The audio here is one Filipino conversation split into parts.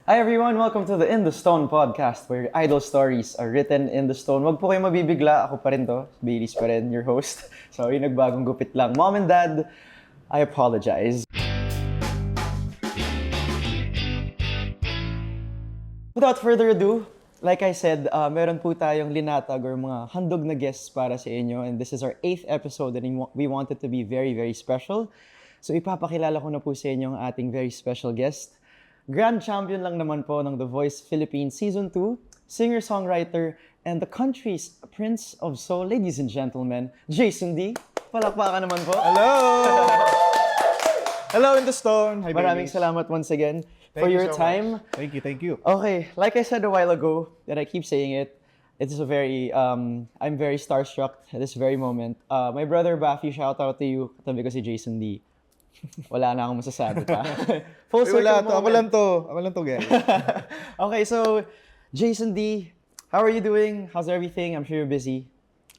Hi everyone! Welcome to the In the Stone podcast where idol stories are written in the stone. Wag po kayo mabibigla, ako pa rin to. Baileys pa rin, your host. Sorry, nagbagong gupit lang. Mom and Dad, I apologize. Without further ado, like I said, meron po tayong linatag or mga handog na guests para sa inyo. And this is our 8th episode and we want it to be very, very special. So ipapakilala ko na po sa inyo ang ating very special guest. Grand champion lang naman po ng The Voice Philippines Season 2, singer-songwriter, and the country's Prince of Soul. Ladies and gentlemen, Jason D. Palakpakan naman po. Hello! Hello in the stone. Hi, Maraming babies. salamat once again for Thank you your so time. much. Thank you. Okay, like I said a while ago, that I keep saying it, it's a very, I'm very starstruck at this very moment. My brother Bafi, shout out to you. Katabi ko si Jason D. Wala na akong masasabi pa. Full circle Wala to. moment. Ako lang to, guys. Okay, so Jason D, how are you doing? How's everything? I'm sure you're busy.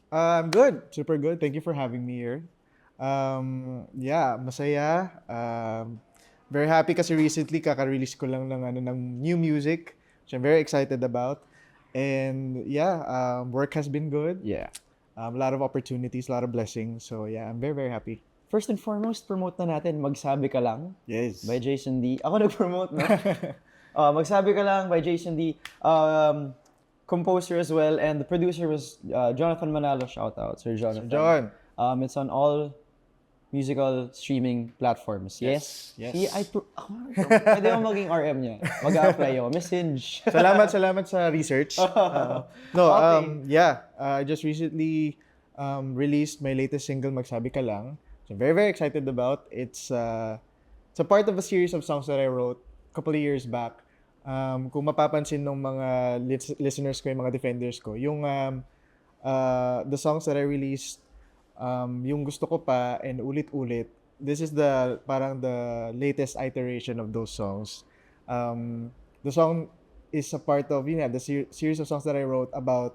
I'm good. Super good. Thank you for having me here. Masaya. Very happy kasi recently kaka-release ko lang ng new music, which I'm very excited about. And work has been good. Yeah. A lot of opportunities, a lot of blessings. So yeah, I'm very, very happy. First and foremost, promote na natin Magsabi Ka Lang Yes. by Jason D. Ako nag-promote, no? Magsabi Ka Lang by Jason D. Composer as well, and the producer was Jonathan Manalo. Shout out, Sir Jonathan. John. It's on all musical streaming platforms. Yes? Yes. See, pwede ako maging RM niya. Mag-a-apply ako. Message. Salamat sa research. Okay. I just recently released my latest single, Magsabi Ka Lang. So I'm very, very excited about. It's a part of a series of songs that I wrote a couple of years back. Kung mapapansin ng mga listeners ko, yung mga defenders ko, yung the songs that I released, yung Gusto Ko Pa and Ulit-Ulit, this is parang the latest iteration of those songs. The song is a part of the series of songs that I wrote about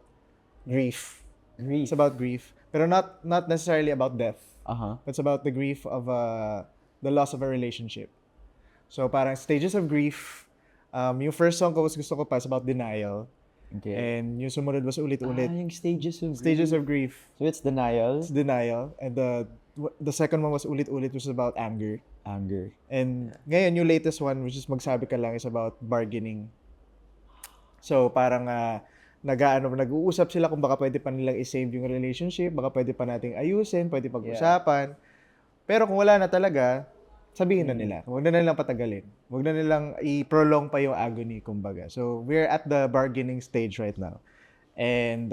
grief. It's about grief, pero not necessarily about death. It's about the grief of the loss of a relationship. So parang stages of grief. Yung first song ko was Gusto Ko Pa is about denial. Okay. And yung sumunod was Ulit-Ulit. Yung stages of grief. Stages of grief. So it's denial. It's denial. And the second one was Ulit-Ulit, which is about anger. Anger. And ngayon, yung latest one, which is Magsabi Ka Lang, is about bargaining. So parang nag-uusap sila kung baka pwede pa nilang i-save yung relationship, baka pwede pa nating ayusin, pwede pag-usapan. Pero kung wala na talaga, sabihin na nila. Huwag na nilang patagalin. Huwag na nilang i-prolong pa yung agony, kumbaga. So we're at the bargaining stage right now. And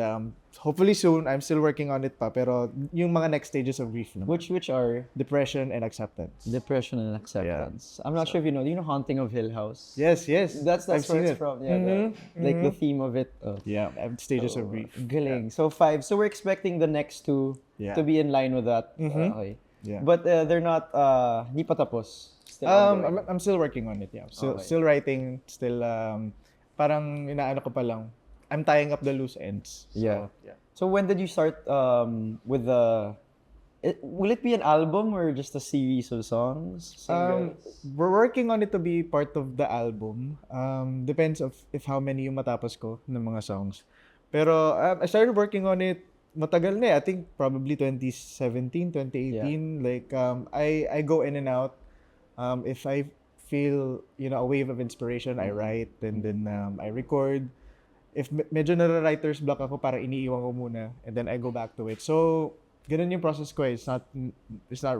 hopefully soon, I'm still working on it pa, pero yung mga next stages of grief naman. Which are? Depression and acceptance. Depression and acceptance. I'm not sure if you know. Do you know Haunting of Hill House? Yes. That's I've where seen it's it. from. Yeah, like the theme of it. Stages of grief. Galing. So 5. So we're expecting the next 2 to be in line with that. Okay. Yeah. But they're not, di pa tapos. Still ongoing. I'm still working on it, yeah. Still writing, still parang inaano ko pa lang. I'm tying up the loose ends. So, yeah. So when did you start with will it be an album or just a series of songs? We're working on it to be part of the album. Depends if how many yung matapos ko ng mga songs. Pero I started working on it matagal na. I think probably 2017, 2018. Like I go in and out. If I feel a wave of inspiration, I write, and then I record. If medyo nara-writer's block ako, parang iniiwan ko muna, and then I go back to it. So ganun yung process ko. It's not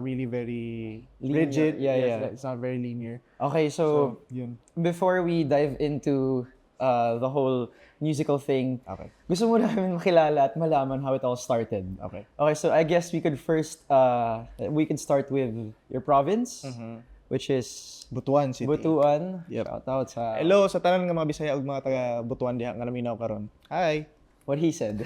really very rigid. It's not very linear. Okay, so yun. Before we dive into the whole musical thing, gusto mo namin makilala at malaman how it all started. Okay, so I guess we could start with your province, which is Butuan City. Butuan. Yep. Shout out sa... Hello sa tanan nga mga Bisaya ug mga taga Butuan diha nga naminaw karon. Hi. What he said.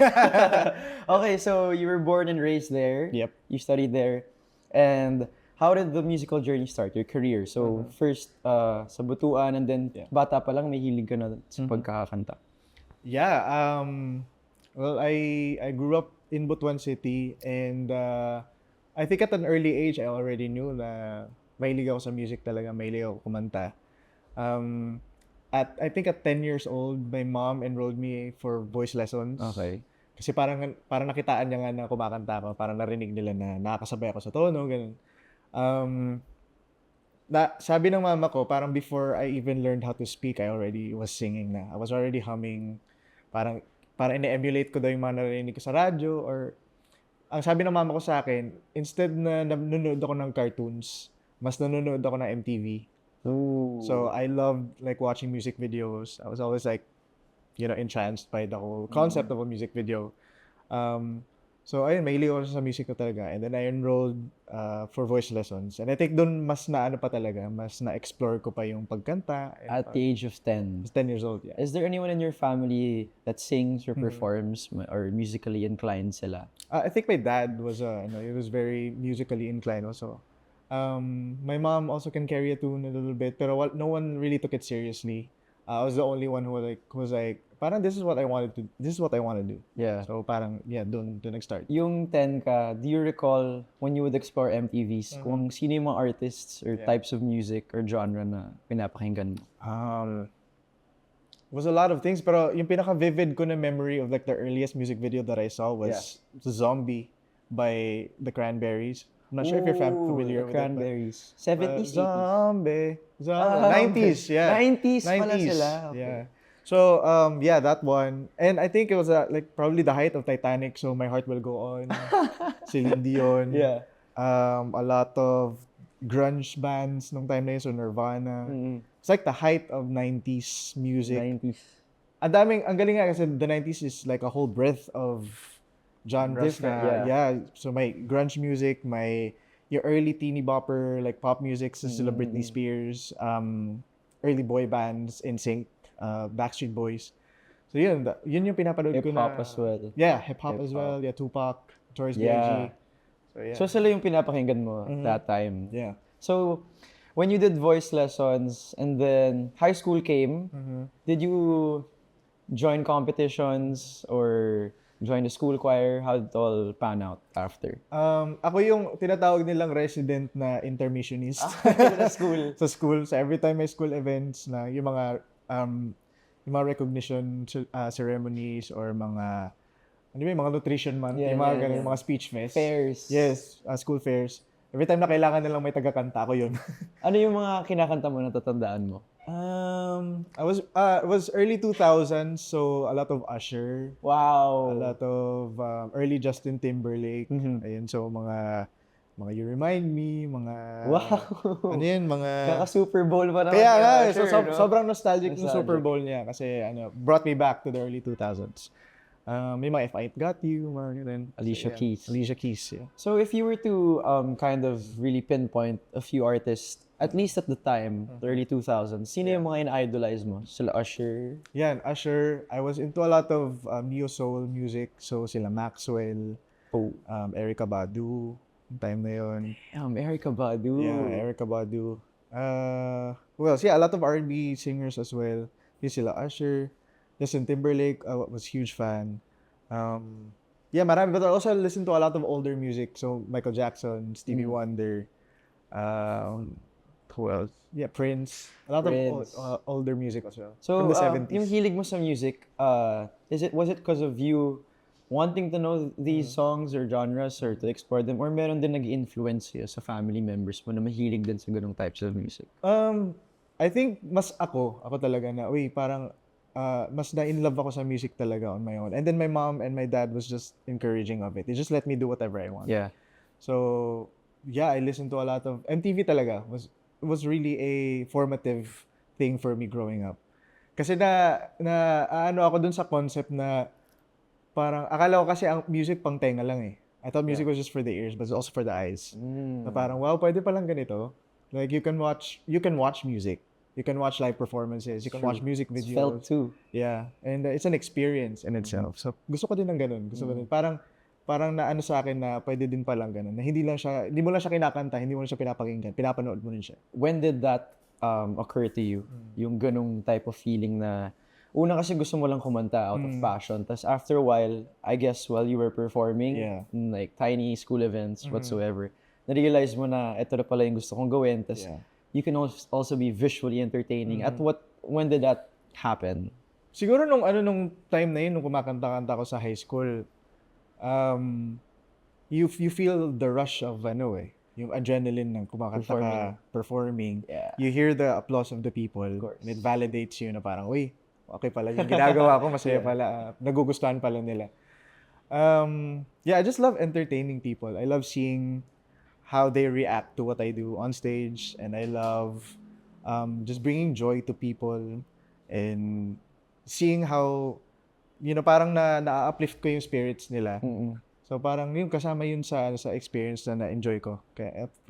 Okay, so you were born and raised there. Yep. You studied there. And how did the musical journey start, your career? So first sa Butuan, and then bata pa lang may hilig ka na sa pagkakanta. Yeah, well, I grew up in Butuan City, and I think at an early age I already knew na mahilig ako sa music talaga, mahilig ako kumanta. I think at 10 years old, my mom enrolled me for voice lessons. Okay. Kasi parang nakitaan niya nga na kumakanta ako, parang narinig nila na nakakasabay ako sa tono, ganun. Um, sabi ng mama ko, parang before I even learned how to speak, I already was singing na. I was already humming. Parang ine-emulate ko daw yung mga narinig ko sa radyo or ang sabi ng mama ko sa akin, instead na nanonood ako ng cartoons, mas nanonood ako ng MTV. Ooh. So I loved like watching music videos. I was always like, entranced by the whole concept of a music video. So ayun, mahilig ako sa music ko talaga. And then I enrolled for voice lessons. And I think doon mas na-explore ko pa yung pagkanta. At the age of 10. I was 10 years old, yeah. Is there anyone in your family that sings or performs or musically inclined sila? I think my dad was, he was very musically inclined also. My mom also can carry a tune a little bit, pero no one really took it seriously. I was the only one who was like, parang this is what I want to do. Yeah. So parang, doon nag-start. Yung 10 ka, do you recall when you would explore MTVs, kung sino yung mga artists or types of music or genre na pinapakinggan mo? Was a lot of things, pero yung pinaka-vivid ko na memory of like the earliest music video that I saw was Zombie by the Cranberries. I'm not sure if you're familiar with Cranberries. 70s, 80s. Zombie. 90s, yeah. 90s pala sila. Okay. Yeah. So, that one. And I think it was like probably the height of Titanic, so My Heart Will Go On. Celine Dion. Yeah. A lot of grunge bands nung time na yun, so Nirvana. It's like the height of 90s music. 90s. Ang galing nga kasi the 90s is like a whole breadth of genres. So my grunge music, your early teeny bopper, like pop music, so sila Britney Spears, early boy bands, NSYNC, Backstreet Boys. So yun yung pinapanood ko na. Hip-hop as well. Yeah, hip-hop as well. Yeah, Tupac, Notorious B.I.G. So yeah. So sila yung pinapakinggan mo that time. Yeah. So when you did voice lessons and then high school came, did you join competitions or join the school choir? How did it all pan out after? Ako yung tinatawag nilang resident na intermissionist Sa school. sa school. So every time may school events na yung mga recognition ceremonies or mga mga nutrition month, yung mga ganun, mga speech fest. Fairs. Yes, school fairs. Every time na kailangan nilang may taga-kanta, ako yun. Ano yung mga kinakanta mo na tatandaan mo? It was early 2000s, so a lot of Usher. Wow. A lot of early Justin Timberlake. Ayun, so mga You Remind Me, mga Wow. ano yun, mga Kaka-Super Bowl pa naman. kaya nga, Usher, so no? sobrang nostalgic ng Nostalgic. Super Bowl niya kasi brought me back to the early 2000s. May mga If I Ain't Got You, mga ganun. Alicia Keys. Alicia Keys, yeah. So if you were to kind of really pinpoint a few artists, at least at the time, the early 2000s, sino yung mga in-idolize mo? Sila Usher? Yan, Usher. I was into a lot of neo-soul music. So sila Maxwell, Erykah Badu, time na yun. Erykah Badu. Yeah, Erykah Badu. A lot of R&B singers as well. Yung sila Usher. Justin Timberlake, I was huge fan. Marami. But I also listen to a lot of older music. So Michael Jackson, Stevie Wonder, who else? Yeah, Prince. A lot of older music as well. So from the 70s. yung hilig mo sa music, was it because of you wanting to know these songs or genres or to explore them, or meron din nag-influence sa'yo sa family members mo na mahilig din sa ganung types of music? I think mas ako talaga na, parang mas na-in love ako sa music talaga on my own. And then my mom and my dad was just encouraging of it. They just let me do whatever I want. Yeah. So, I listened to a lot of MTV talaga. Was really a formative thing for me growing up. Kasi ako dun sa concept na parang akala ko kasi ang music pang tenga lang eh. I thought music was just for the ears, but it's also for the eyes. Na parang wow, pwede palang ganito. Like you can watch music. You can watch live performances. You can watch music videos. It's felt too. Yeah, and it's an experience in itself. So gusto ko din ng ganun. Gusto ko din parang naano sa akin na pwede din palang ganun. Na hindi mo lang siya kinakanta, hindi mo lang siya pinapakinggan, pinapanood mo rin siya. When did that occur to you? Yung ganung type of feeling na una kasi gusto mo lang kumanta out of passion. Tapos after a while, I guess while you were performing in like tiny school events whatsoever, na-realize mo na ito na pala yung gusto kong gawin. Tapos you can also be visually entertaining. At what when did that happen? Siguro nung time na yun, nung kumakanta-kanta ko sa high school, you feel the rush of yung adrenaline ng kumakanta ka, performing. Yeah. You hear the applause of the people, course. and it validates you na parang, uy, okay pala yung ginagawa ko, masaya pala, nagugustuhan pala nila. I just love entertaining people. I love seeing how they react to what I do on stage, and I love just bringing joy to people and seeing how parang na-uplift ko yung spirits nila. So parang yung kasama yun sa experience na na-enjoy ko.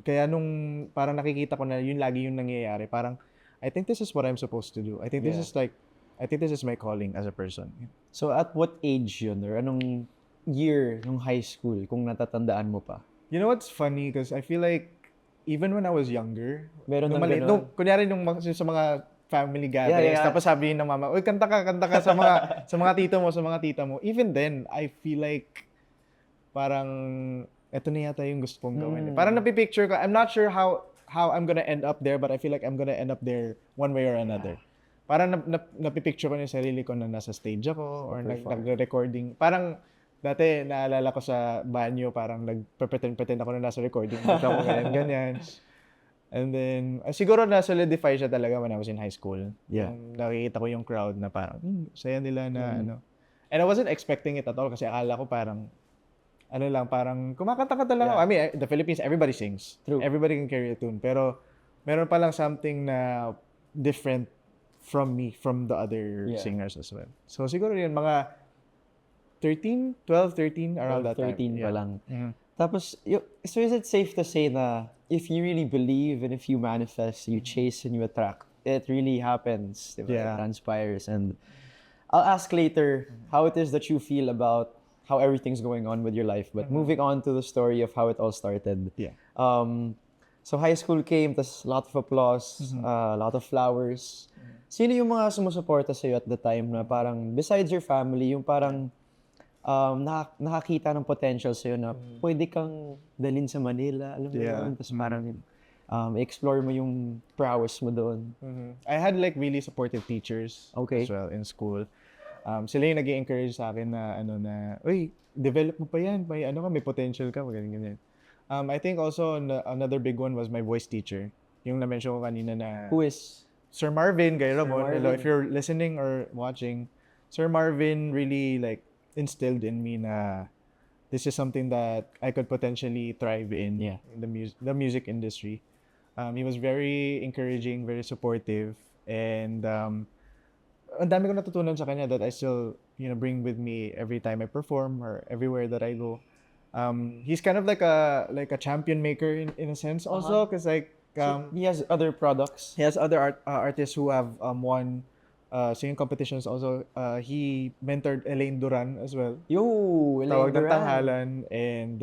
Kaya nung parang nakikita ko na yun lagi yung nangyayari, parang I think this is what I'm supposed to do. I think this is my calling as a person. So at what age yun, or anong year nung high school, kung natatandaan mo pa? You know what's funny? Because I feel like even when I was younger, Meron ng ganun? Kunyari sa mga family gatherings, tapos sabihin ng mama, uy, kanta ka sa mga tito mo, sa mga tita mo. Even then, I feel like parang eto na yata yung gusto kong gawin. Parang napipicture ko, I'm not sure how I'm gonna end up there, but I feel like I'm gonna end up there one way or another. Parang napipicture ko yung sarili ko na nasa stage ako or nagre-recording. Parang dati naalala ko sa banyo, parang nagpe-pretend ako na nasa recording. Ako ganyan. And then, siguro na-solidify siya talaga when I was in high school. Yeah. Nakikita ko yung crowd na parang, saya nila na And I wasn't expecting it at all kasi akala ko parang, parang kumakanta ka talaga. Yeah. I mean, the Philippines, everybody sings. True. Everybody can carry a tune. Pero, meron palang something na different from me, from the other singers as well. So, siguro yun, mga 12, 13, around that time. 13 pa lang. Tapos, so is it safe to say na if you really believe and if you manifest, you chase and you attract, it really happens, diba? Yeah. It transpires. And I'll ask later how it is that you feel about how everything's going on with your life. But moving on to the story of how it all started. Yeah. So high school came, tas a lot of applause, a lot of flowers. Sino yung mga sumusuporta sa'yo at the time na parang, besides your family, yung parang nakakita ng potential sa'yo na pwede kang dalhin sa Manila, alam mo yun? Tapos parang explore mo yung prowess mo doon. I had like really supportive teachers as well in school. Sila yung nag-i-encourage sa akin na uy, develop mo pa yan, may potential ka, ganyan. I think also another big one was my voice teacher. Yung na-mention ko kanina na... Who is? Sir Marvin Gayramon. Hello, if you're listening or watching, Sir Marvin really like instilled in me na this is something that I could potentially thrive in the music industry. He was very encouraging, very supportive, and ang dami ko natutunan sa kanya that I still bring with me every time I perform or everywhere that I go. He's kind of like a champion maker in a sense also, because like so he has other products. He has other artists who have won singing competitions also. He mentored Elaine Duran as well. Elaine Tawag ng Duran. Tanghalan, and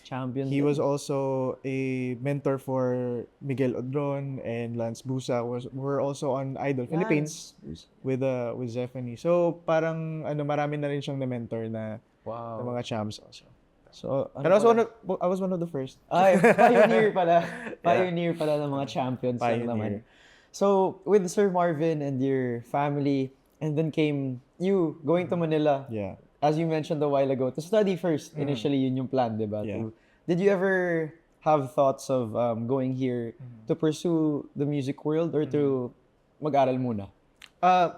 champion. He was also a mentor for Miguel Odron and Lance Busa. Were also on Idol Philippines with Zephanie. So parang marami na rin siyang na-mentor na mga champs also. So, and I was one of the first. Ay, pioneer pala. Pioneer pala ng mga champions lang naman. So, with Sir Marvin and your family, and then came you going to Manila. Yeah. As you mentioned a while ago, to study first. Initially, yun yung plan, diba? Yeah. Did you ever have thoughts of going here to pursue the music world or to mag-aral muna?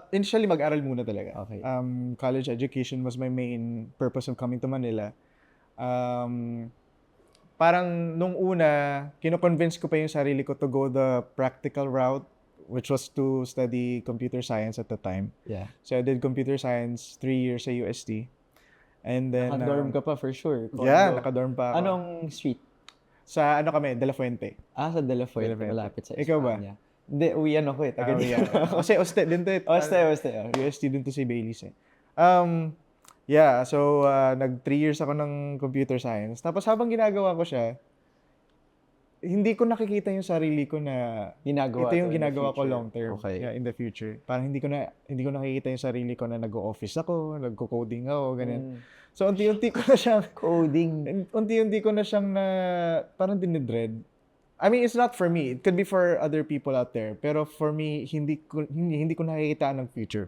Initially, mag-aral muna talaga. Okay. College education was my main purpose of coming to Manila. Parang nung una, kino-convince ko pa yung sarili ko to go the practical route, which was to study computer science at the time. Yeah. So I did computer science 3 years sa UST. And then naka-dorm ka pa for sure. Yeah, naka-dorm pa ako. Anong street? Sa kami, De La Fuente. Sa De La Fuente. Malapit sa Ikaw ba? Hindi, uwian ako eh. Taga dito. Kasi Oste din to eh. Oste. UST din to si Baileys eh. So nag 3 years ako ng computer science. Tapos habang ginagawa ko siya, hindi ko nakikita yung sarili ko na ito yung ginagawa ko long term in the future. Parang hindi ko nakikita yung sarili ko na nag-o-office ako, nagko-coding ako, ganyan. So unti-unti ko na siyang coding. Unti-unti ko na siyang parang dinidread. I mean, it's not for me. It could be for other people out there. Pero for me, hindi ko nakikita ng future.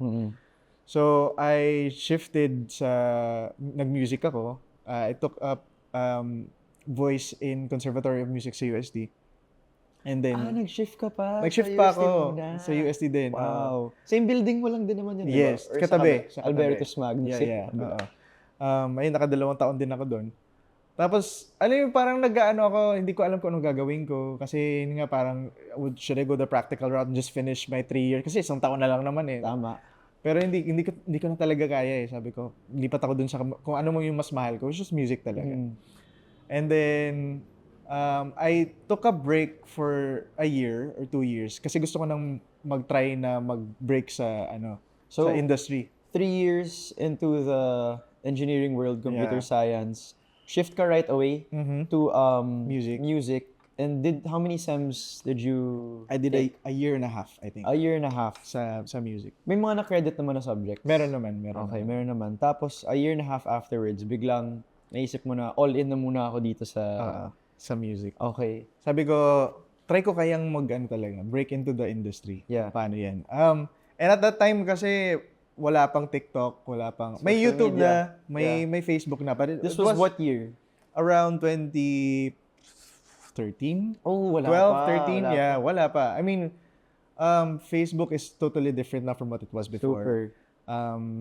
So, I shifted sa nag-music ako. I took up voice in Conservatory of Music sa USD. And then, nag-shift ka pa. nag-shift sa pa UST ako muna. sa USD din. Wow. Same building mo lang din naman yun, Yes, diba? Or katabi. sa Albertus Magnus. Yeah. Ayun, nakadalawang taon din ako doon. Tapos, alam mo, parang nag-ano ako, hindi ko alam kung anong gagawin ko. Kasi, yun nga, parang, should I go the practical route and just finish my 3 years? Kasi isang taon na lang naman eh. Tama. Pero hindi ko na talaga kaya eh. Sabi ko, lipat ako dun sa, kung ano mo yung mas mahal ko, which is music talaga. And then, I took a break for a year or 2 years kasi gusto ko nang mag-try na mag-break sa sa industry. 3 years into the engineering world, computer science, shift ka right away to music. And how many sems did you I did a year and a half, I think. A year and a half sa music. May mga na-credit naman na subjects. Meron naman. Okay, meron naman. Tapos a year and a half afterwards, biglang naisip mo na all in na muna ako dito sa music. Okay. Sabi ko, try ko kayang talaga, break into the industry. Yeah. Paano yan? And at that time kasi, wala pang TikTok, wala pang... May YouTube media. na, may Facebook na. But This was what year? Around 2013? Oh, wala 12, 13? pa. Wala pa. I mean, Facebook is totally different now from what it was before. Super.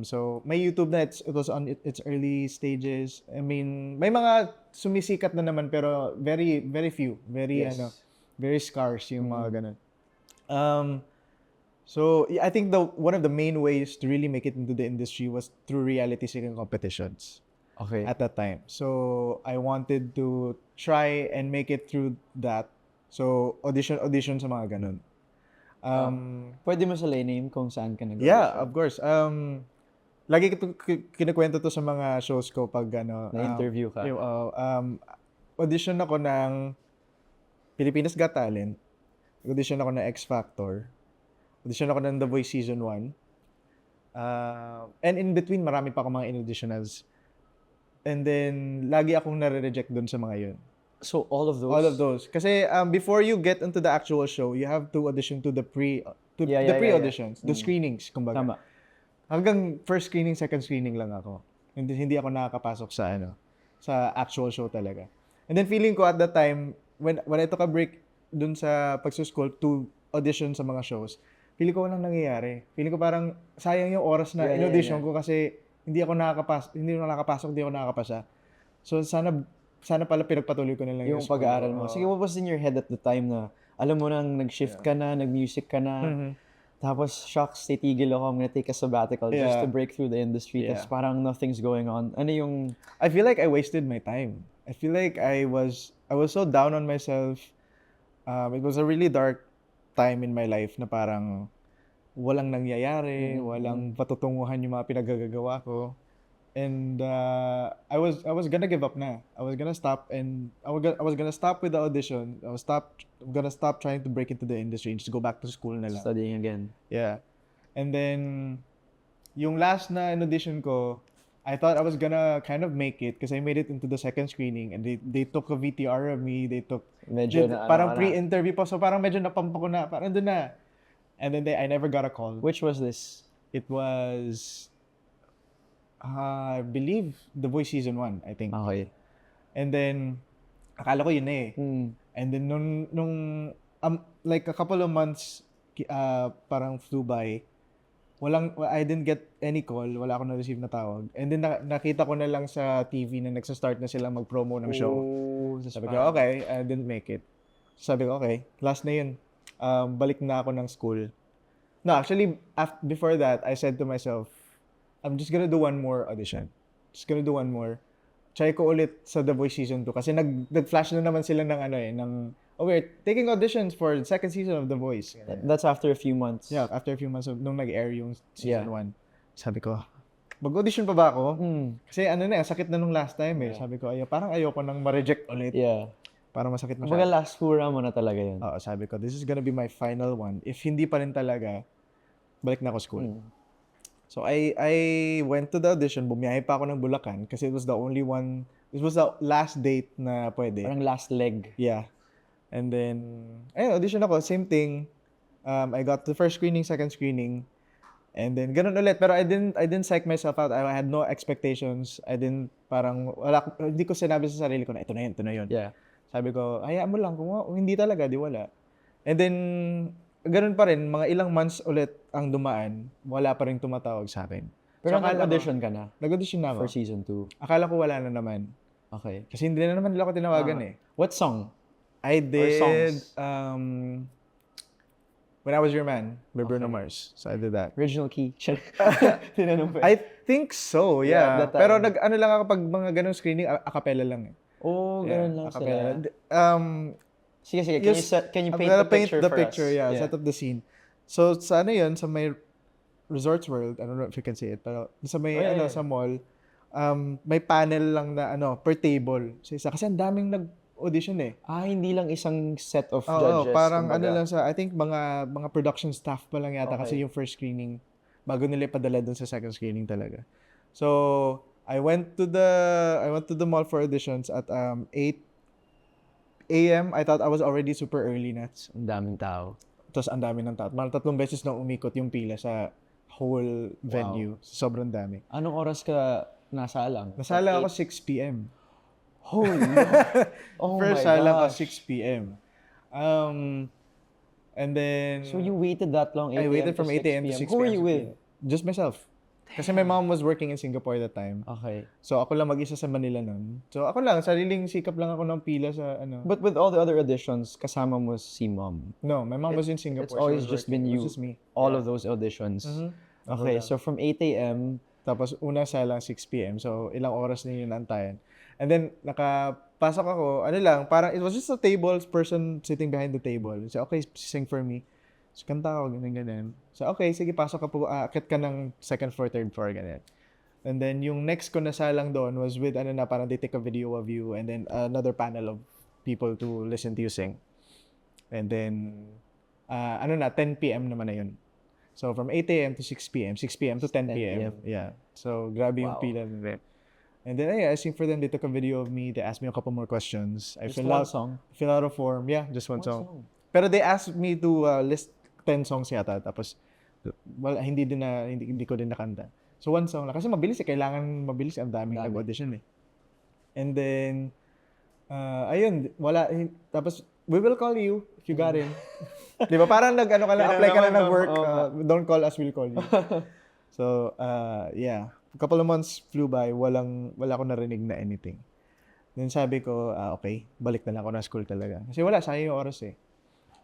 So, may YouTube na, it was on its early stages. I mean, may mga sumisikat na naman pero very, very few. Very, very scarce yung mga ganun. So, I think one of the main ways to really make it into the industry was through reality-seeking competitions. Okay. At that time. So, I wanted to try and make it through that. So, audition sa mga ganun. Pwede mo sa name kung saan ka nag-audition? Yeah, of course. Lagi kinikwento to sa mga shows ko pag na-interview ka. Audition ako ng Pilipinas Got Talent. Audition ako ng X Factor. Audition ako ng The Voice Season 1. And in between, marami pa akong mga in-auditionals. And then, lagi akong nare-reject dun sa mga yun. So, all of those? All of those. Kasi before you get into the actual show, you have to audition to the pre-auditions, the screenings, kumbaga. Tama. Hanggang first screening, second screening lang ako. Hindi ako nakakapasok sa actual show talaga. And then feeling ko at that time, when I took a break dun sa pagsuschool to audition sa mga shows, feeling ko walang nangyayari. Feeling ko parang sayang yung oras na in-audition ko kasi hindi ako nakakapasa. So sana pala pinagpatuloy ko na lang yung pag-aaral mo. Sige, what was in your head at the time na alam mo nang nag-shift ka na, nag-music ka na, tapos shocks, titigil ako, I'm gonna take a sabbatical just to break through the industry. Tapos parang nothing's going on. Ano yung... I feel like I wasted my time. I feel like I was so down on myself. It was a really dark time in my life na parang walang nangyayari, walang patutunguhan yung mga pinagagagawa ko. And I was gonna give up na. I was gonna stop and I was gonna stop with the audition. I'm gonna stop trying to break into the industry and just go back to school na lang. Studying again. Yeah. And then yung last na audition ko, I thought I was gonna kind of make it because I made it into the second screening and they took a VTR of me. They took parang pre-interview pa, so parang medyo napampa ko na, parang doon na. And then I never got a call. Which was this? It was I believe The Voice Season 1, I think. Okay. And then akala ko yun eh. And then nung like a couple of months parang flew by. I didn't get any call, wala akong na-receive na tawag. And then nakita ko na lang sa TV na nagsa-start na sila mag-promo ng show. Sabi ko, okay, I didn't make it. Sabi ko, okay, last na yun. Balik na ako ng school. No, actually, before that, I said to myself, I'm just gonna do one more audition. Just gonna do one more. Try ko ulit sa The Voice Season 2 kasi nag-flash na naman sila ng we're taking auditions for the second season of The Voice. That's after a few months. Yeah, after a few months nung nag-air yung season 1. Sabi ko, mag-audition pa ba ako? Kasi sakit na nung last time eh. Sabi ko, parang ayoko nang ma-reject ulit. Yeah. Parang masakit na siya. Last hurrah mo na talaga yun. Oo, sabi ko, this is gonna be my final one. If hindi pa rin talaga, balik na ako school. So I went to the audition, bumiyahe pa ako ng Bulacan kasi it was the only one, it was the last date na pwede. Parang last leg. Yeah. And then, ayun, audition ako. Same thing. I got the first screening, second screening. And then, ganun ulit. Pero I didn't psych myself out. I had no expectations. Hindi ko sinabi sa sarili ko na ito na yun. Yeah. Sabi ko, hayaan mo lang. Kung hindi talaga, di wala. And then, ganun pa rin. Mga ilang months ulit ang dumaan. Wala pa rin tumatawag sa akin. Pero akala ko- nag-audition ka na Nag-audition na for ako. season 2. Akala ko wala na naman. Okay. Kasi hindi na naman nila ako tinawagan eh. What song? I did, songs? When I Was Your Man, by Bruno Mars. So I did that. Original key. Tinanong pa. I think so, Yeah, yeah. that time. Pero nag-ano lang ako pag mga ganong screening, a cappella lang eh. Oh, ganun lang acapella. sila. Sige. Can you I'm paint gonna the picture the for picture, us? yeah, set up the scene. So sa ano yun, sa may Resorts World, I don't know if you can see it, pero sa may sa mall, may panel lang na per table. So isa kasi ang daming nag-audition eh. Hindi lang isang set of Oo, judges. parang kumbaga. lang I think mga production staff pa lang yata kasi yung first screening bago nila ipadala dun sa second screening talaga. So, I went to the mall for auditions at 8 a.m. I thought I was already super early na. Ang daming tao. Tapos ang dami ng tao. Mga 3 beses na umikot yung pila sa whole venue. Sobrang dami. Anong oras ka nasalang? Nasala ako 6 p.m. Holy Lord. Oh First my sala ko gosh. 6 p.m. And then... So you waited that long? I waited from 8 a.m. to 6 p.m. Who were you with? Just myself. Kasi my mom was working in Singapore that time. Okay. So ako lang mag-isa sa Manila nun. So ako lang, sariling sikap lang ako ng pila sa ano. But with all the other auditions, kasama mo si mom. No, my mom was in Singapore. It's always She was just working. been It you. was just me. All of those auditions. Okay, so from 8 a.m. Tapos una sala 6 p.m. So ilang oras na yun nantayan. And then nakapasok ako, parang it was just a table, person sitting behind the table. So okay, sing for me. So kanta ako, ganyan. So okay, sige, pasok ka po, akit ka ng second floor, third floor, ganyan. And then yung next ko na salang doon was with parang they take a video of you and then another panel of people to listen to you sing. And then 10 p.m. naman na yun. So from 8 a.m. to 6 p.m., 6 p.m. to 10 p.m. Yeah. So grabe yung pila nila. And then I sing for them, they took a video of me, they asked me a couple more questions. I Just fill one out song? Fill out a form. Yeah, just one song. Pero they asked me to list 10 songs yata. Tapos hindi ko din nakanta. So one song lang. Kasi mabilis kailangan mabilis. Ang daming nag-audition eh. And then, ayun, wala. Tapos, we will call you if you got in. Di ba? Parang apply ka lang ng work. Don't call us, we'll call you. So, yeah. A couple of months flew by, wala ko narinig na anything. Then sabi ko, okay, balik na lang ako na school talaga. Kasi wala, sayang yung oras eh.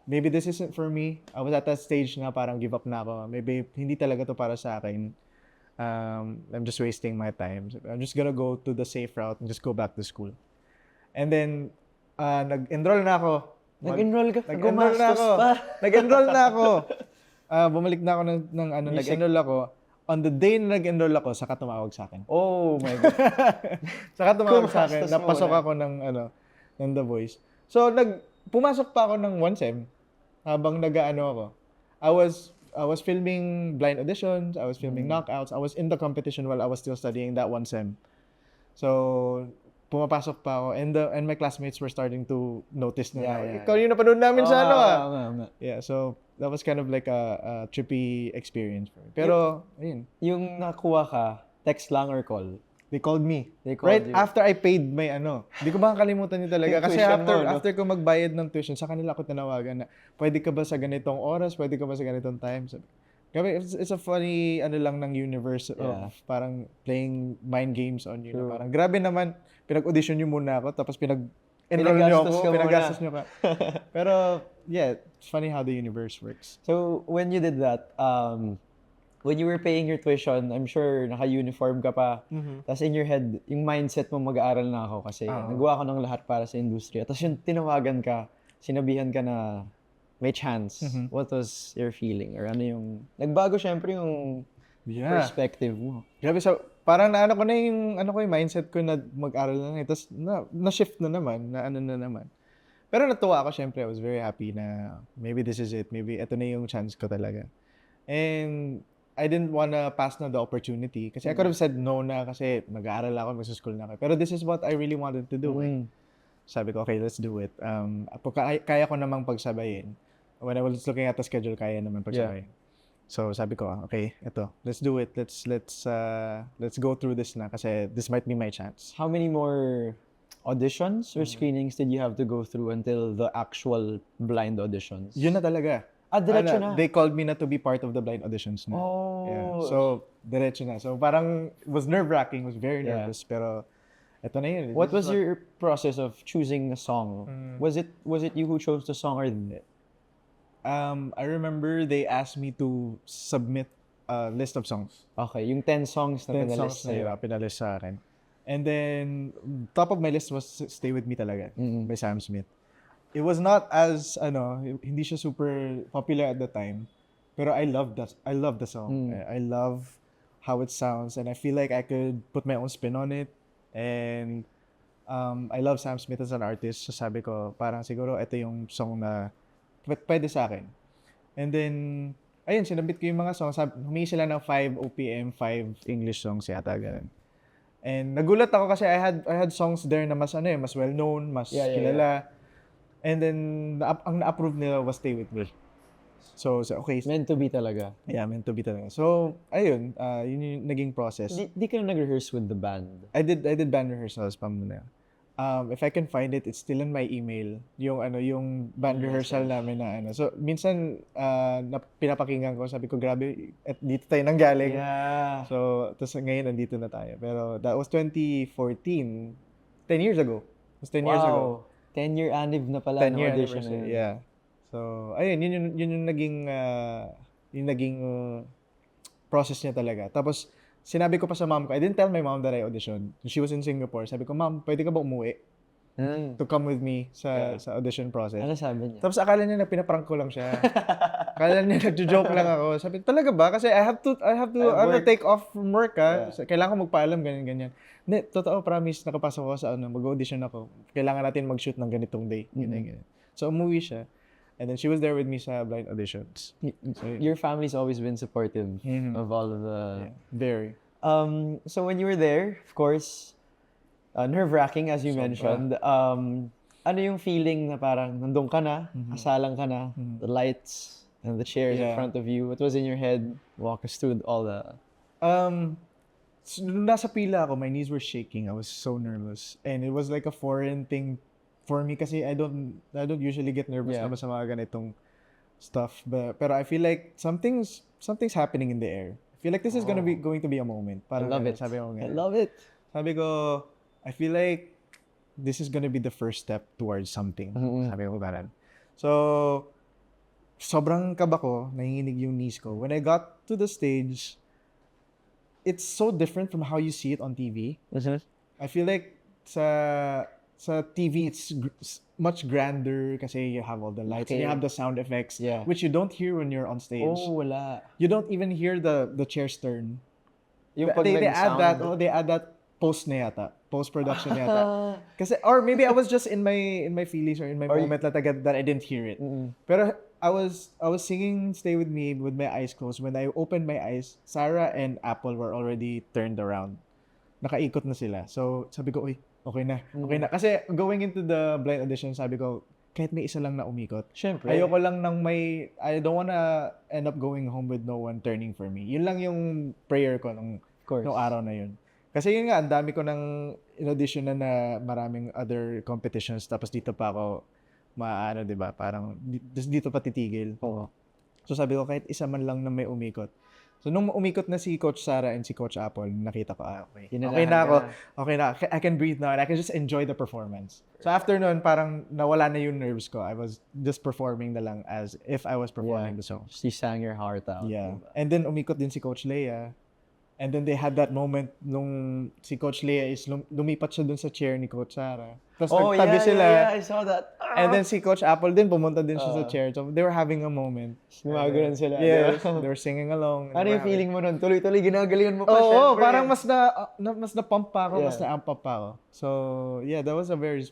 Maybe this isn't for me. I was at that stage na parang give up na ako. Maybe hindi talaga to para sa akin. I'm just wasting my time. So I'm just gonna go to the safe route and just go back to school. And then, nag-enroll na ako. Nag-enroll ka? Nag-enroll na ako. Nag-enroll na ako. Bumalik na ako nag-enroll ako. On the day na nag-enroll ako, saka tumawag sa akin. Oh my God. Saka tumawag sa akin. Kumastos mo Napasok na. ako ng The Voice. So, pumasok pa ako ng 1 sem habang ako. I was filming blind auditions, I was filming knockouts, I was in the competition while I was still studying that 1 sem. So, pumapasok pa ako and my classmates were starting to notice na, ikaw yung napanood namin sa Yeah, so that was kind of like a trippy experience for me. Pero, ayun. Yung nakuha ka, text lang or call? They called me. They called right you. after I paid my Hindi ko makakalimutan yun talaga. Yung Kasi tuition mo, no? after ko magbayad ng tuition, sa kanila ako tinawagan na, pwede ka ba sa ganitong oras? Pwede ka ba sa ganitong time? Sabi, grabe, it's a funny, lang ng universe of parang playing mind games on you. Na parang, grabe naman, pinag-audition nyo muna ako, tapos enroll nyo ako, pinagastos nyo ka. Pero, yeah, it's funny how the universe works. So, when you did that, when you were paying your tuition, I'm sure naka-uniform ka pa. Tapos in your head, yung mindset mo mag-aaral na ako kasi nagawa ko ng lahat para sa industriya. Tapos yung tinawagan ka, sinabihan ka na may chance. What was your feeling? Or ano yung... Nagbago syempre yung perspective mo. Grabe, so parang naano ko na yung mindset ko na mag-aral na ngayon. Tapos na-shift na naman, na naman. Pero natuwa ako syempre. I was very happy na maybe this is it. Maybe ito na yung chance ko talaga. And I didn't wanna pass na the opportunity. Kasi I could have said no na kasi mag-aaral ako, mag-school na ako. Pero this is what I really wanted to do. Sabi ko, okay, let's do it. Kaya ko namang pagsabayin. When I was looking at the schedule, kaya naman pagsabayin. So sabi ko, okay, ito, let's do it. Let's go through this na kasi this might be my chance. How many more auditions or screenings did you have to go through until the actual blind auditions? Yun na talaga. Diretso na. They called me na to be part of the blind auditions na. Oh. Yeah. So, diretso na. So, parang, it was nerve-wracking, was very nervous, pero, eto na yun. What was your process of choosing a song? Was it you who chose the song or I remember they asked me to submit a list of songs. Okay, yung 10 songs na 10 songs sa'yo. na pinalist sa akin. And then, top of my list was Stay With Me talaga, by Sam Smith. It was not as, hindi siya super popular at the time. Pero I love the song. I love how it sounds. And I feel like I could put my own spin on it. And I love Sam Smith as an artist. So sabi ko, parang siguro ito yung song na pwede sa akin. And then, ayun, sinabit ko yung mga songs. Humingi sila ng 5 OPM, 5 English songs yata, ganun. And nagulat ako kasi I had songs there na mas mas well-known, mas kilala. And then, ang na-approve nila was Stay With Me. So okay. Meant to be talaga. Yeah, meant to be talaga. So, ayun, yun yung naging process. Di ka na nag-rehearse with the band? I did band rehearsals pa muna. If I can find it, it's still in my email. Yung band rehearsal namin na So, minsan, pinapakinggan ko, sabi ko, grabe, at dito tayo nanggaling. Yeah. So, tapos ngayon, nandito na tayo. Pero, that was 2014. 10 years ago. It was 10 years ago. 10-year anniv na pala ng audition. Yeah. So, ayun, yun yung naging process niya talaga. Tapos, sinabi ko pa sa mom ko, I didn't tell my mom that I auditioned. She was in Singapore. Sabi ko, Mom, pwede ka ba umuwi? To come with me sa audition process. Ano sabi niya? Tapos akala niya na pinaprank ko lang siya. Akala niya nagjo-joke lang ako. Sabi, talaga ba? Kasi I have to take off from work, ha? Yeah. Kailangan ko magpaalam, ganyan. Hindi, totoo, promise, nakapasok ako sa mag-audition ako. Kailangan natin mag-shoot ng ganitong day. Ganyan. So, umuwi siya. And then she was there with me sa blind auditions. So, your family's always been supportive of all of the... Yeah, very. So when you were there, of course, nerve-wracking as you mentioned. Ano yung feeling na parang nandun ka na, kasalang ka na, the lights and the chairs in front of you? What was in your head? Walk us through all the... So, nung nasa pila ako, my knees were shaking. I was so nervous. And it was like a foreign thing for me kasi I don't usually get nervous naman sa mga ganitong stuff. Pero I feel like something's happening in the air. I feel like this is going to be a moment. Parang I love it. Sabi ko, I love it. Sabi ko, I feel like this is going to be the first step towards something. Sabi ko parang. So, sobrang kaba ko, nanginginig yung knees ko. When I got to the stage, it's so different from how you see it on TV. I feel like sa TV, it's much grander kasi you have all the lights and you have the sound effects, which you don't hear when you're on stage. Oh, wala. You don't even hear the chairs turn. Yung pag they add that post-production na yata. Kasi, or maybe I was just in my feelings or in my moment that I didn't hear it. Pero I was singing Stay With Me with my eyes closed. When I opened my eyes, Sarah and Apple were already turned around. Nakaikot na sila. So, sabi ko, okay na. Kasi going into the blind audition, sabi ko, kahit may isa lang na umikot. Siyempre. Ayoko lang I don't wanna end up going home with no one turning for me. Yun lang yung prayer ko nung araw na yun. Kasi yun nga, ang dami ko ng in-audition na maraming other competitions. Tapos dito pa ako, diba? Parang dito pa titigil. So sabi ko, kahit isa man lang na may umikot. So, nung umikot na si Coach Sarah and si Coach Apple, nakita ko, okay. Okay na ako. Okay na. I can breathe now and I can just enjoy the performance. So, after nun, parang nawala na yung nerves ko. I was just performing na lang as if I was performing the song. You sang your heart out. Yeah. And then, umikot din si Coach Leia. And then, they had that moment nung si Coach Leia is lumipat siya dun sa chair ni Coach Sarah. Tapos nagtabi sila. Yeah, I saw that. And then si Coach Apple din, pumunta din siya sa chair. So, they were having a moment. Gumagalan sila. Yeah, they were singing along. Ano yung feeling mo nun? Tuloy-tuloy ginagalingan mo pa, Oo, syempre. parang mas na-pump pa ako, mas na-amp up pa ako. So, yeah, that was a very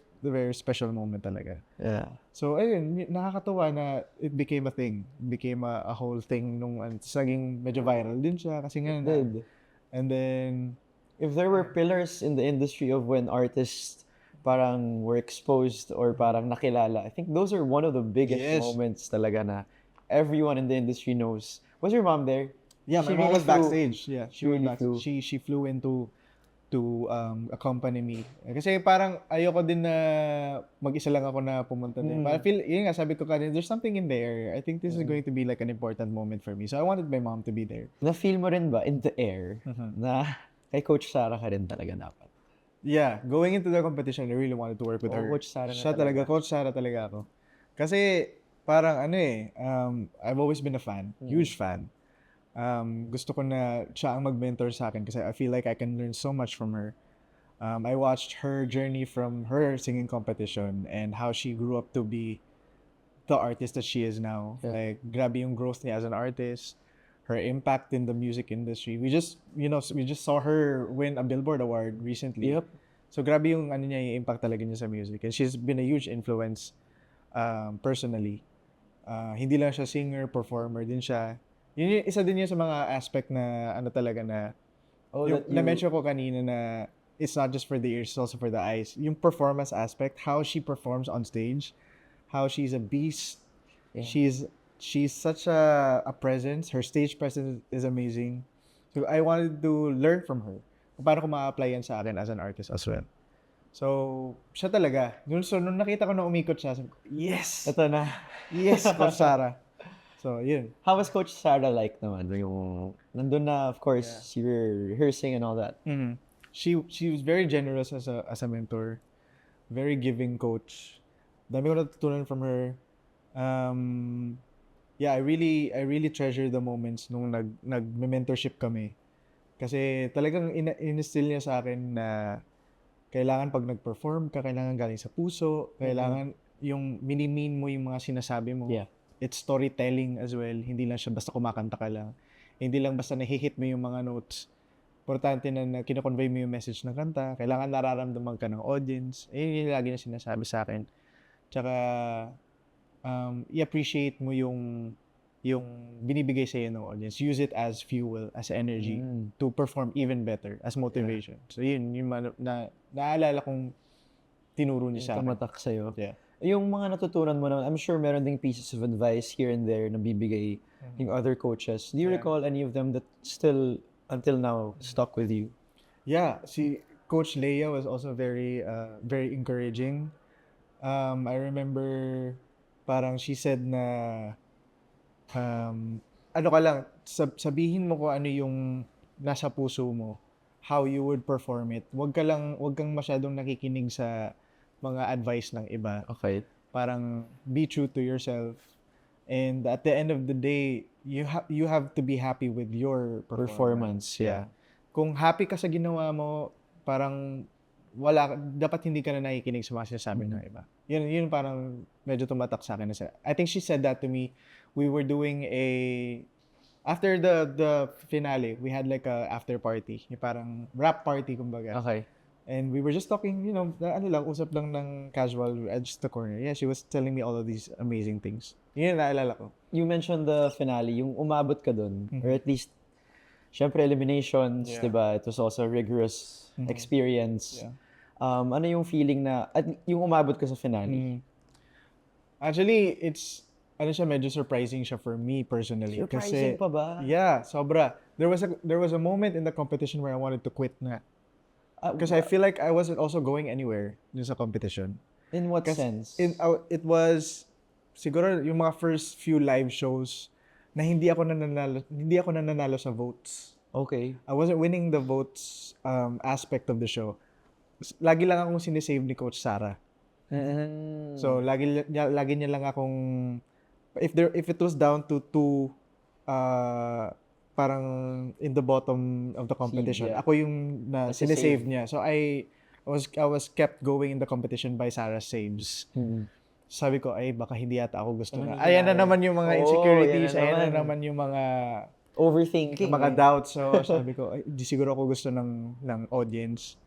special moment talaga. Yeah. So, ayun, nakakatuwa na it became a thing. It became a whole thing nung naging medyo viral din siya kasi nga Did. And then, if there were pillars in the industry of when artists parang were exposed or parang nakilala. I think those are one of the biggest Yes. moments talaga na everyone in the industry knows. Was your mom there? Yeah, my She mom really was flew. backstage. Yeah, She really flew. She flew into to accompany me. Kasi parang ayoko din na mag-isa lang ako na pumunta din. Parang feel, yun nga, sabi ko kanina, there's something in there. I think this is going to be like an important moment for me. So I wanted my mom to be there. Na-feel mo rin ba in the air na kay Coach Sarah ka rin talaga dapat? Yeah, going into the competition, I really wanted to work with Oh, her. Coach Sarah na Siya talaga. Coach Sarah talaga ako. Kasi parang I've always been a fan, huge fan. Gusto ko na siya ang mag-mentor sa akin kasi I feel like I can learn so much from her. I watched her journey from her singing competition and how she grew up to be the artist that she is now. Yeah. Like, grabe yung growth niya as an artist, her impact in the music industry. We just saw her win a Billboard Award recently. Yep. So, grabe yung yung impact talaga niya sa music. And she's been a huge influence personally. Hindi lang siya singer, performer din siya. Yun yung isa din yun sa mga aspect na talaga na yung na-mention ko kanina na it's not just for the ears, it's also for the eyes. Yung performance aspect, how she performs on stage, how she's a beast. Yeah. She's such a presence. Her stage presence is amazing. So I wanted to learn from her kung paano ko ma-apply yan sa akin as an artist as well. So, siya talaga. So, nung nakita ko na umikot siya, sabi ko, yes! Ito na. Yes, Coach Sarah. So, yun. How was Coach Sarah like naman? Yung, nandun na, of course, you were rehearsing and all that. Mm-hmm. She was very generous as a mentor. Very giving coach. Dami ko natutunan from her. Yeah, I really treasure the moments nung nag-mentorship kami. Kasi talagang in-instill niya sa akin na kailangan pag nag-perform ka, kailangan galing sa puso, kailangan yung mini-mean mo yung mga sinasabi mo. Yeah. It's storytelling as well. Hindi lang siya basta kumakanta ka lang. Hindi lang basta nahihit mo yung mga notes. Importante na kino-convey mo yung message ng kanta. Kailangan nararamdaman ka ng audience. Yung lagi na sinasabi sa akin. Tsaka, i-appreciate mo yung binibigay sa iyo ng audience. Use it as fuel, as energy to perform even better, as motivation. Yeah. So yun, yung naalala kong tinuro niya sa akin. Tumatak sa'yo. Yeah. Yung mga natutunan mo naman, I'm sure meron ding pieces of advice here and there na bibigay yung other coaches. Do you recall any of them that still, until now, stuck with you? Yeah, si Coach Leia was also very encouraging. I remember parang she said na ano ka lang, sabihin mo kung ano yung nasa puso mo, how you would perform it. Wag kang masyadong nakikinig sa mga advice ng iba. Okay. Parang be true to yourself. And at the end of the day, you have to be happy with your performance. Yeah. Kung happy ka sa ginawa mo, parang dapat hindi ka na nakikinig sa mga sinasabi ng iba. Yun parang medyo tumatak sa akin. I think she said that to me. We were doing after the finale, we had like a after party. Yung parang rap party, kumbaga. Okay. And we were just talking, usap lang ng casual at just the corner. Yeah, she was telling me all of these amazing things. Yun yung naalala ko. You mentioned the finale, yung umabot ka dun, or at least, syempre eliminations, diba? It was also a rigorous experience. Yeah. Ano yung feeling na, at yung umabot ka sa finale? Actually, it's, medyo surprising siya for me personally. Surprising pa ba? Yeah, sobra. There was a moment in the competition where I wanted to quit na. Because I feel like I wasn't also going anywhere dun sa competition. In what sense? It was siguro yung mga first few live shows na hindi ako nanalo sa votes. Okay. I wasn't winning the votes aspect of the show. Lagi lang akong sinisave ni Coach Sarah. So lagi niya lang akong if it was down to two parang in the bottom of the competition. Ako yung sinisave niya. So I was kept going in the competition by Sarah's saves. Sabi ko, baka hindi yata ako gusto na. Ayan na naman yung mga insecurities. Ayan na naman yung mga overthinking. Mga doubts. So sabi ko, di siguro ako gusto ng audience.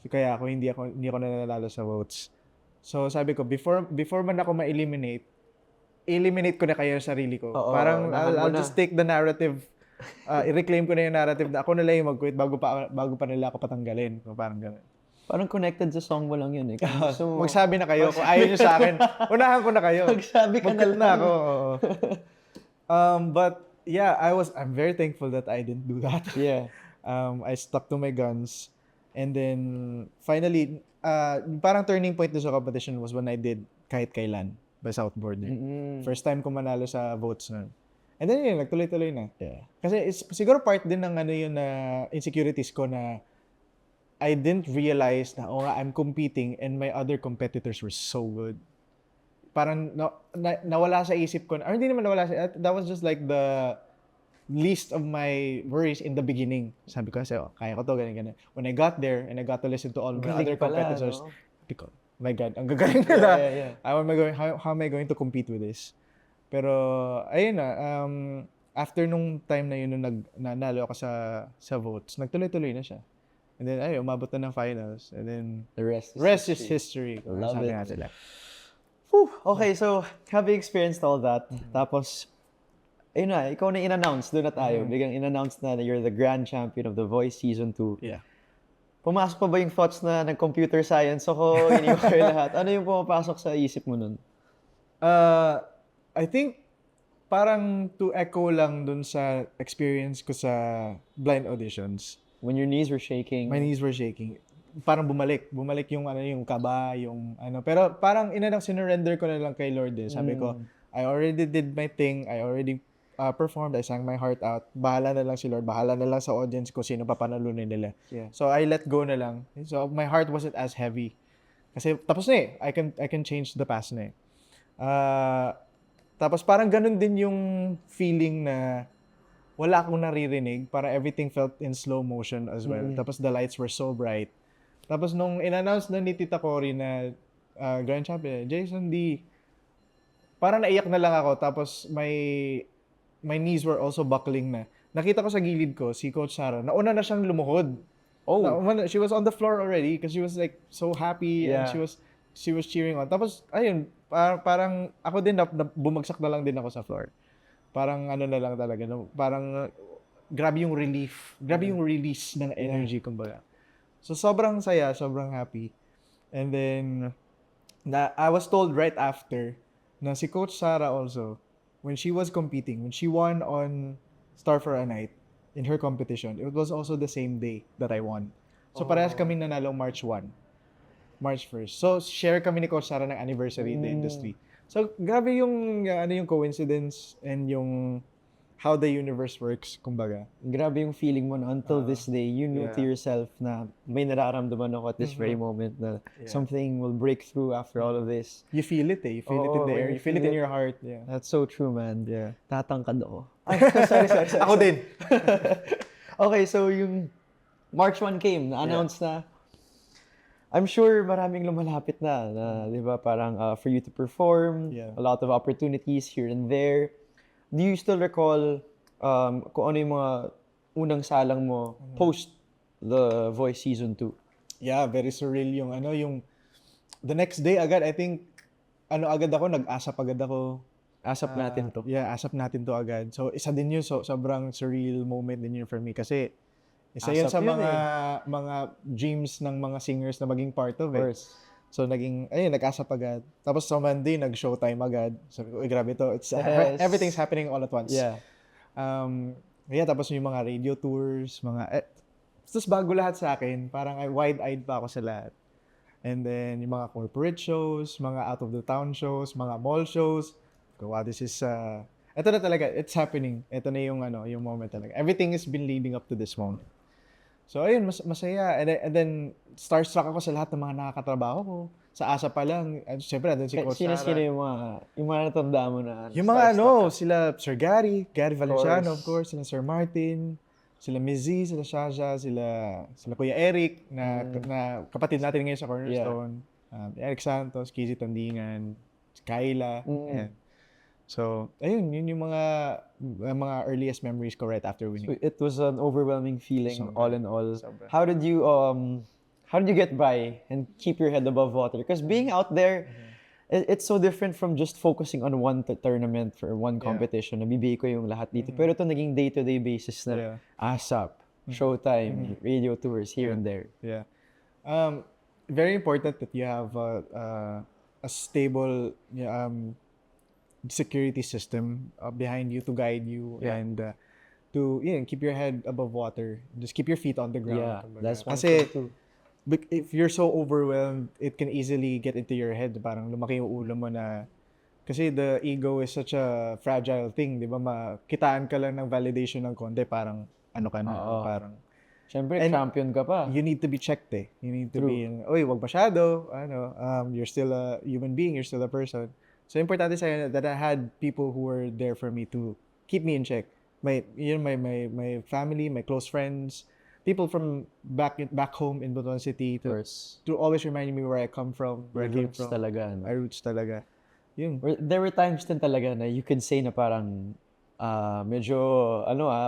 So, kaya ako hindi ako nanalo sa votes. So sabi ko, before man ako ma-eliminate ko na kayo sa sarili ko. Parang I'll just take the narrative. I-reclaim ko na yung narrative na ako na lang yung mag-quit bago pa nila ako patanggalin. Parang gano'n. Parang connected sa song mo lang yun eh. Kung gusto mo, Magsabi na kayo kung ayaw nyo sa akin. Unahan ko na kayo. Magsabi ka na Mag-cut lang. na ako. Oo. But yeah, I'm very thankful that I didn't do that. Yeah. I stuck to my guns. And then, finally, parang turning point doon sa competition was when I did Kahit Kailan by Southboard. First time ko manalo sa votes na. And then yun, nagtuloy-tuloy na. Yeah. Kasi siguro part din ng ano yun na insecurities ko na I didn't realize na I'm competing and my other competitors were so good. Parang nawala sa isip ko, or hindi naman nawala that was just like the least of my worries in the beginning. Sabi ko kasi, kaya ko to, ganyan. When I got there and I got to listen to all my other competitors, sabi ko, my God, ang gagaling nila. Yeah. How am I going to compete with this? Pero, ayun na, after nung time na yun, nung nanalo ako sa votes, nagtuloy-tuloy na siya. And then, umabot na ng finals. And then, The rest is history. Love Sabi it. nga sila. Whew. Okay, so, having experienced all that, tapos, ayun na, ikaw na in-announce, doon na tayo. Biglang in-announce na you're the grand champion of The Voice Season 2. Yeah. Pumasok pa ba yung thoughts na nag-computer science ako, iniwan ko yung lahat? Ano yung pumapasok sa isip mo nun? I think, parang to echo lang dun sa experience ko sa blind auditions. When your knees were shaking? My knees were shaking. Parang bumalik yung yung kaba, yung ano. Pero parang sinurrender ko na lang kay Lord eh. Sabi ko, I already did my thing. I already performed. I sang my heart out. Bahala na lang si Lord. Bahala na lang sa audience ko sino papanalunin nila. Yeah. So I let go na lang. So my heart wasn't as heavy. Kasi tapos na eh. I can change the past na eh. Tapos parang ganun din yung feeling na wala akong naririnig. Para everything felt in slow motion as well. Tapos the lights were so bright. Tapos nung in-announce na ni Tita Cory na Grand Champion, Jason D, parang naiyak na lang ako. Tapos my knees were also buckling na. Nakita ko sa gilid ko, si Coach Sarah, nauna na siyang lumuhod. She was on the floor already because she was like so happy and she was cheering on. Tapos, ayun, parang ako din, bumagsak na lang din ako sa floor. Parang ano na lang talaga, no? Parang grabe yung relief, grabe yung release ng energy, kumbaga. So, sobrang saya, sobrang happy. And then, I was told right after na si Coach Sarah also, when she was competing, when she won on Star for a Night in her competition, it was also the same day that I won. So, parehas kami nanalo March 1st. So, share kami ni Coach Sarah ng anniversary in the industry. So, grabe yung coincidence and yung how the universe works, kumbaga. Grabe yung feeling mo na until this day, you knew to yourself na may nararamdaman ako at this very moment na something will break through after all of this. You feel it eh. You feel it in the air. You feel it in your heart. Yeah. That's so true, man. Yeah. Tatangkad ako. Ay, sorry. Ako din. Okay, so yung March 1 came, na-announce na. I'm sure maraming lumalapit na di ba? Parang for you to perform, a lot of opportunities here and there. Do you still recall kung ano yung mga unang salang mo post The Voice Season 2? Yeah, very surreal yung the next day agad, I think agad ako, nag-asap agad ako. Asap natin to. Yeah, asap natin to agad. So isa din yun, sobrang surreal moment din yun for me kasi isa yun sa mga dreams ng mga singers na maging part of it. So, nag-asap agad. Tapos sa Monday, nag-showtime agad. Sabi ko, grabe to. It's, everything's happening all at once. Yeah. Tapos yung mga radio tours, tapos bago lahat sa akin, parang wide-eyed pa ako sa lahat. And then, yung mga corporate shows, mga out-of-the-town shows, mga mall shows. Wow, this is, ito na talaga, it's happening. Ito na yung moment talaga. Everything has been leading up to this moment. So, ayun, masaya. And then, starstruck ako sa lahat ng mga nakakatrabaho ko. Sa ASA pa lang. Siyempre, andun si Coach Sarah. Sino yung mga natandaan mo na yung mga sila Sir Gary Valenciano, of course, sila Sir Martin, sila Mizzy, sila Shasha, sila Kuya Eric, na kapatid natin ngayon sa Cornerstone. Eric Santos, Kizzy Tandingan, Kyla. Ayan. So, ayun, yun yung mga earliest memories ko right after winning. So it was an overwhelming feeling, all in all. Sobra. How did you get by and keep your head above water? Because being out there, it's so different from just focusing on one tournament for one competition. Nabibigay ko yung lahat dito. Pero ito naging day-to-day basis na ASAP, showtime, radio tours, here and there. Yeah. very important that you have a stable security system behind you to guide you Yeah. and to keep your head above water. Just keep your feet on the ground. Yeah, kumbaga. that's one Kasi thing too. if you're so overwhelmed, it can easily get into your head. Parang lumaki yung ulo mo na kasi the ego is such a fragile thing, di ba? Makitaan ka lang ng validation ng konti, parang ano ka na, Oo. parang Siyempre, and champion ka pa. you need to be checked eh. You need to True. be, oy, wag masyado, you're still a human being, you're still a person. So importante sa'yo that I had people who were there for me to keep me in check. My family, my close friends, people from back home in Butuan City Of course. to always remind me where I come from, where I came Roots from. talaga. No? My roots talaga. Yun. There were times din talaga na you could say na parang medyo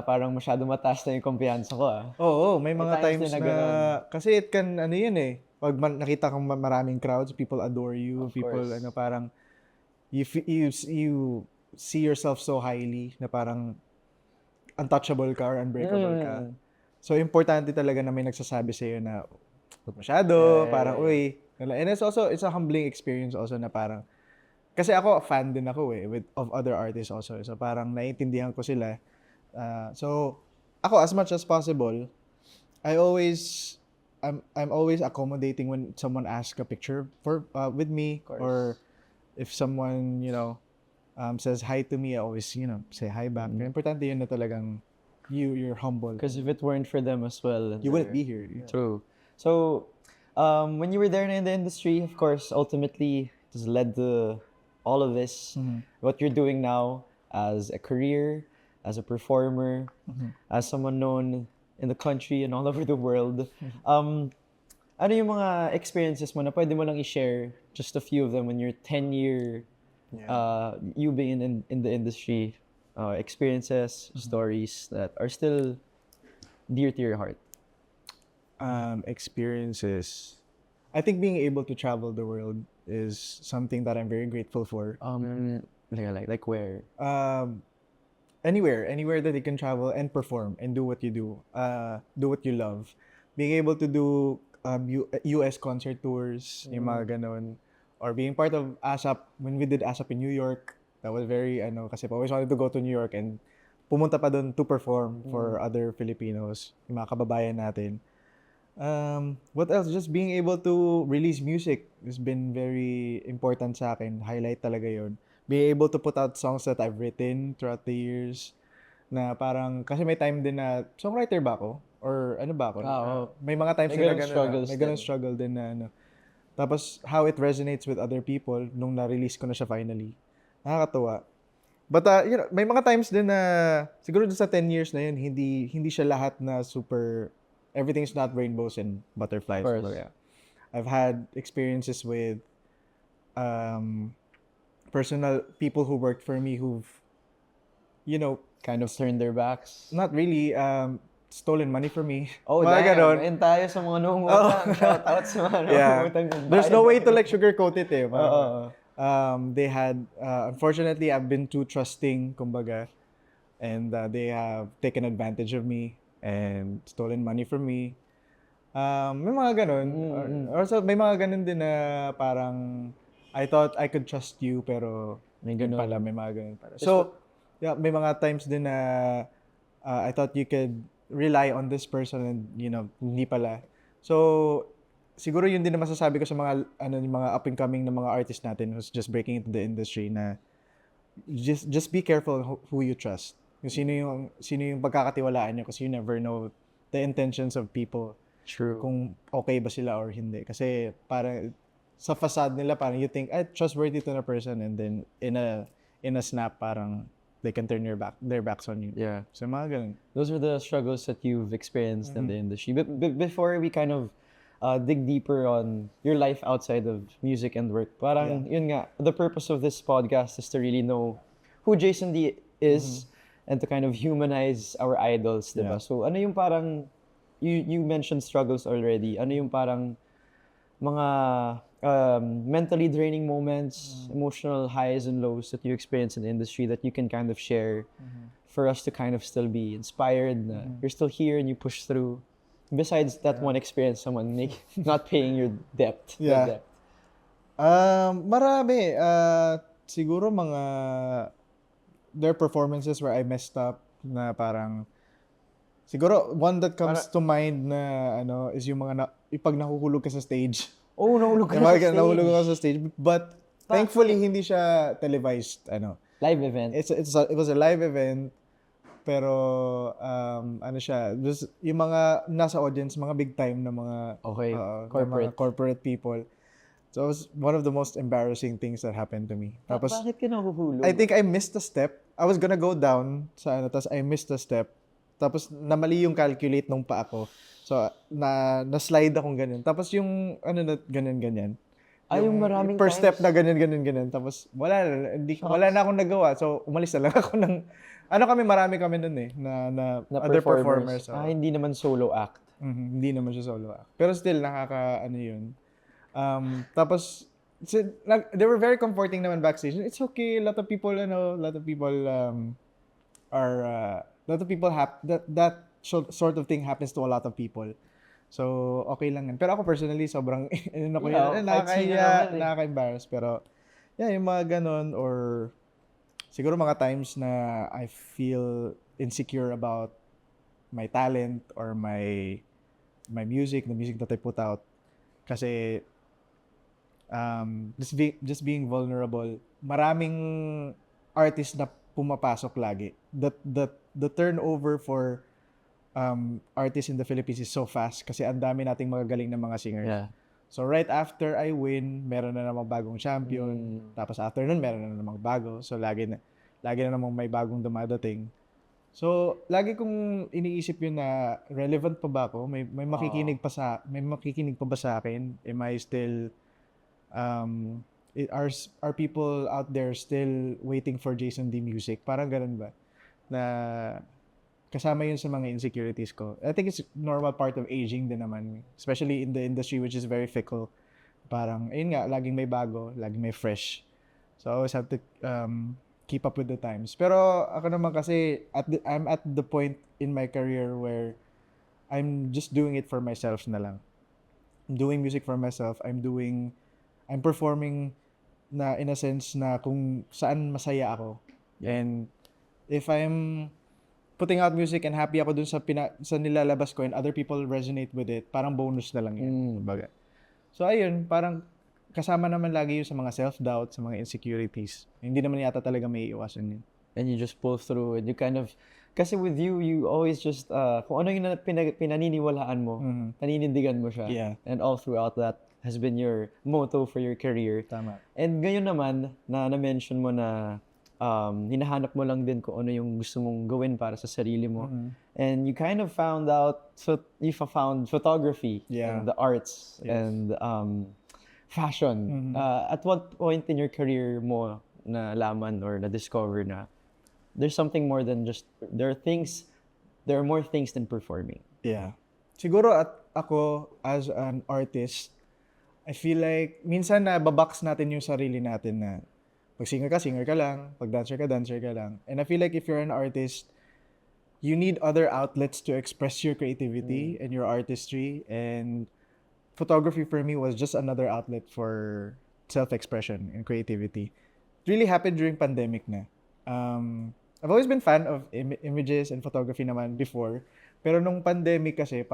parang masyado mataas na yung kumpiyansa ko Oo, may May mga times times din na na, ganun. kasi it can, yun eh, pag nakita kang maraming crowds, people adore you, Of people, course. parang, you see yourself so highly, na parang, untouchable ka or unbreakable ka. So, importante talaga na may nagsasabi sa'yo na, huwag masyado, parang, uy, and it's a humbling experience also na parang, kasi ako, fan din ako of other artists also. So, parang naiintindihan ko sila. So, ako, as much as possible, I'm always accommodating when someone asks a picture with me, course. or if someone, says hi to me, I always, say hi back. Importante yun na talagang you're humble. Because if it weren't for them as well, You wouldn't be here. True. So, when you were there in the industry, of course, ultimately, it has led to all of this. What you're doing now as a career, as a performer, as someone known in the country and all over the world. Ano yung mga experiences mo na pwede mo lang i-share, just a few of them, when you're 10-year, you being in the industry, experiences, stories that are still dear to your heart? Experiences. I think being able to travel the world is something that I'm very grateful for. Like where? Anywhere that you can travel and perform and do what you what you love. Being able to do US concert tours, yung mga ganon, or being part of ASAP when we did ASAP in New York. That was very kasi I always wanted to go to New York and pumunta pa doon to perform for other Filipinos, yung mga kababayan natin. What else? Just being able to release music has been very important sa akin. Highlight talaga yon. Being able to put out songs that I've written throughout the years. Na parang, kasi may time din na, songwriter ba ako? Or ano ba ako? May mga times May na ganun struggles may ganun din. struggle din na Tapos, how it resonates with other people nung na-release ko na siya finally. Nakakatuwa. But, may mga times din na, siguro sa 10 years na yun, hindi siya lahat na super, everything's not rainbows and butterflies. Of course. But, yeah. I've had experiences with personal people who worked for me who've, Kind of turned their backs? not really, stolen money from me. Oh, Mga ganon. damn. And tayo sa mga nangungutang. Shout out sa mga nangungutang. There's no way to sugarcoat it eh. They had, unfortunately, I've been too trusting, kumbaga, and they have taken advantage of me and stolen money from me. May mga ganon. Also, may mga ganon din na parang, I thought I could trust you, pero May yun ganon. pala, may mga ganon pala. So, yeah, may mga times din na I thought you could rely on this person and, hindi pala. So, siguro yun din na masasabi ko sa mga, yung mga up-and-coming na mga artists natin who's just breaking into the industry na just be careful who you trust. Kung sino yung pagkakatiwalaan nyo kasi you never know the intentions of people. True. Kung okay ba sila or hindi. Kasi parang sa facade nila parang you think, trustworthy to na person, and then in a snap parang they can turn their backs on you. Yeah. So mga ganun. Those are the struggles that you've experienced in the industry. But before we kind of dig deeper on your life outside of music and work, parang yun nga, the purpose of this podcast is to really know who Jason D is and to kind of humanize our idols, diba? Yeah. So ano yung parang, you mentioned struggles already, ano yung parang mga mentally draining moments, emotional highs and lows that you experience in the industry that you can kind of share for us to kind of still be inspired na you're still here and you push through? Besides that one experience, someone not paying your debt. the Yeah. debt. Marami. Siguro there are performances where I messed up na parang siguro one that comes to mind na is yung pag nahuhulog ka sa stage. Oh, nahulog ka Yung na sa mga nahulog stage. ka sa stage, but thankfully hindi siya televised Live event. it was a live event, pero siya, yung mga nasa audience, mga big time na mga Okay, na corporate. mga corporate people. So it was one of the most embarrassing things that happened to me. Tapos Bakit ka nahuhulog? I think I missed a step. I was gonna go down sa tapos I missed a step. Tapos namali yung calculate nung paa ko. So na-slide akong ganyan. Tapos yung ganyan. Yung maraming per step times. na ganyan. Tapos wala na akong nagawa. So umalis na lang ako ng marami kami nun na other performers. So, hindi naman solo act. hindi naman siya solo act. Pero still yun. Tapos they were very comforting naman backstage. It's okay. A lot of people that sort of thing happens to a lot of people. So, okay lang yan. Pero ako personally, sobrang, nakaka-embarrass. Pero, yeah, yung mga ganon, or siguro mga times na I feel insecure about my talent or my music, the music that I put out. Kasi, just being vulnerable, maraming artists na pumapasok lagi. The turnover for artists in the Philippines is so fast kasi ang dami nating magagaling na mga singers. Yeah. So right after I win, meron na namang bagong champion. Tapos after nun, meron na namang bago. So lagi na namang may bagong dumadating. So lagi kong iniisip yun na relevant pa ba ako? May makikinig pa ba sa akin? Am I still are people out there still waiting for Jason D music? Parang ganun ba? Na kasama yun sa mga insecurities ko. I think it's normal part of aging din naman. Especially in the industry which is very fickle. Parang, ayun nga, laging may bago, laging may fresh. So I always have to keep up with the times. Pero ako naman kasi, I'm at the point in my career where I'm just doing it for myself na lang. I'm doing music for myself. I'm performing na in a sense na kung saan masaya ako. And if I'm putting out music and happy ako dun sa nilalabas ko and other people resonate with it, parang bonus na lang yan. Baga. So ayun, parang kasama naman lagi yun sa mga self-doubt, sa mga insecurities. Hindi naman yata talaga may iwasan yun. And you just pull through and you kind of, kasi with you always just, kung ano yung pinaniniwalaan mo, paninindigan mo siya. Yeah. And all throughout that has been your motto for your career. Tama. And ngayon naman, na-mention mo na hinahanap mo lang din kung ano yung gusto mong gawin para sa sarili mo. And you kind of found photography and the arts and fashion. At what point in your career mo nalaman or na-discover na there's something more than just, there are more things than performing? Yeah. Siguro ako as an artist, I feel like minsan na babox natin yung sarili natin na pag singer ka lang. Pag dancer ka lang. And I feel like if you're an artist, you need other outlets to express your creativity and your artistry. And photography for me was just another outlet for self-expression and creativity. It really happened during pandemic na. I've always been fan of images and photography naman before. Pero nung pandemic kasi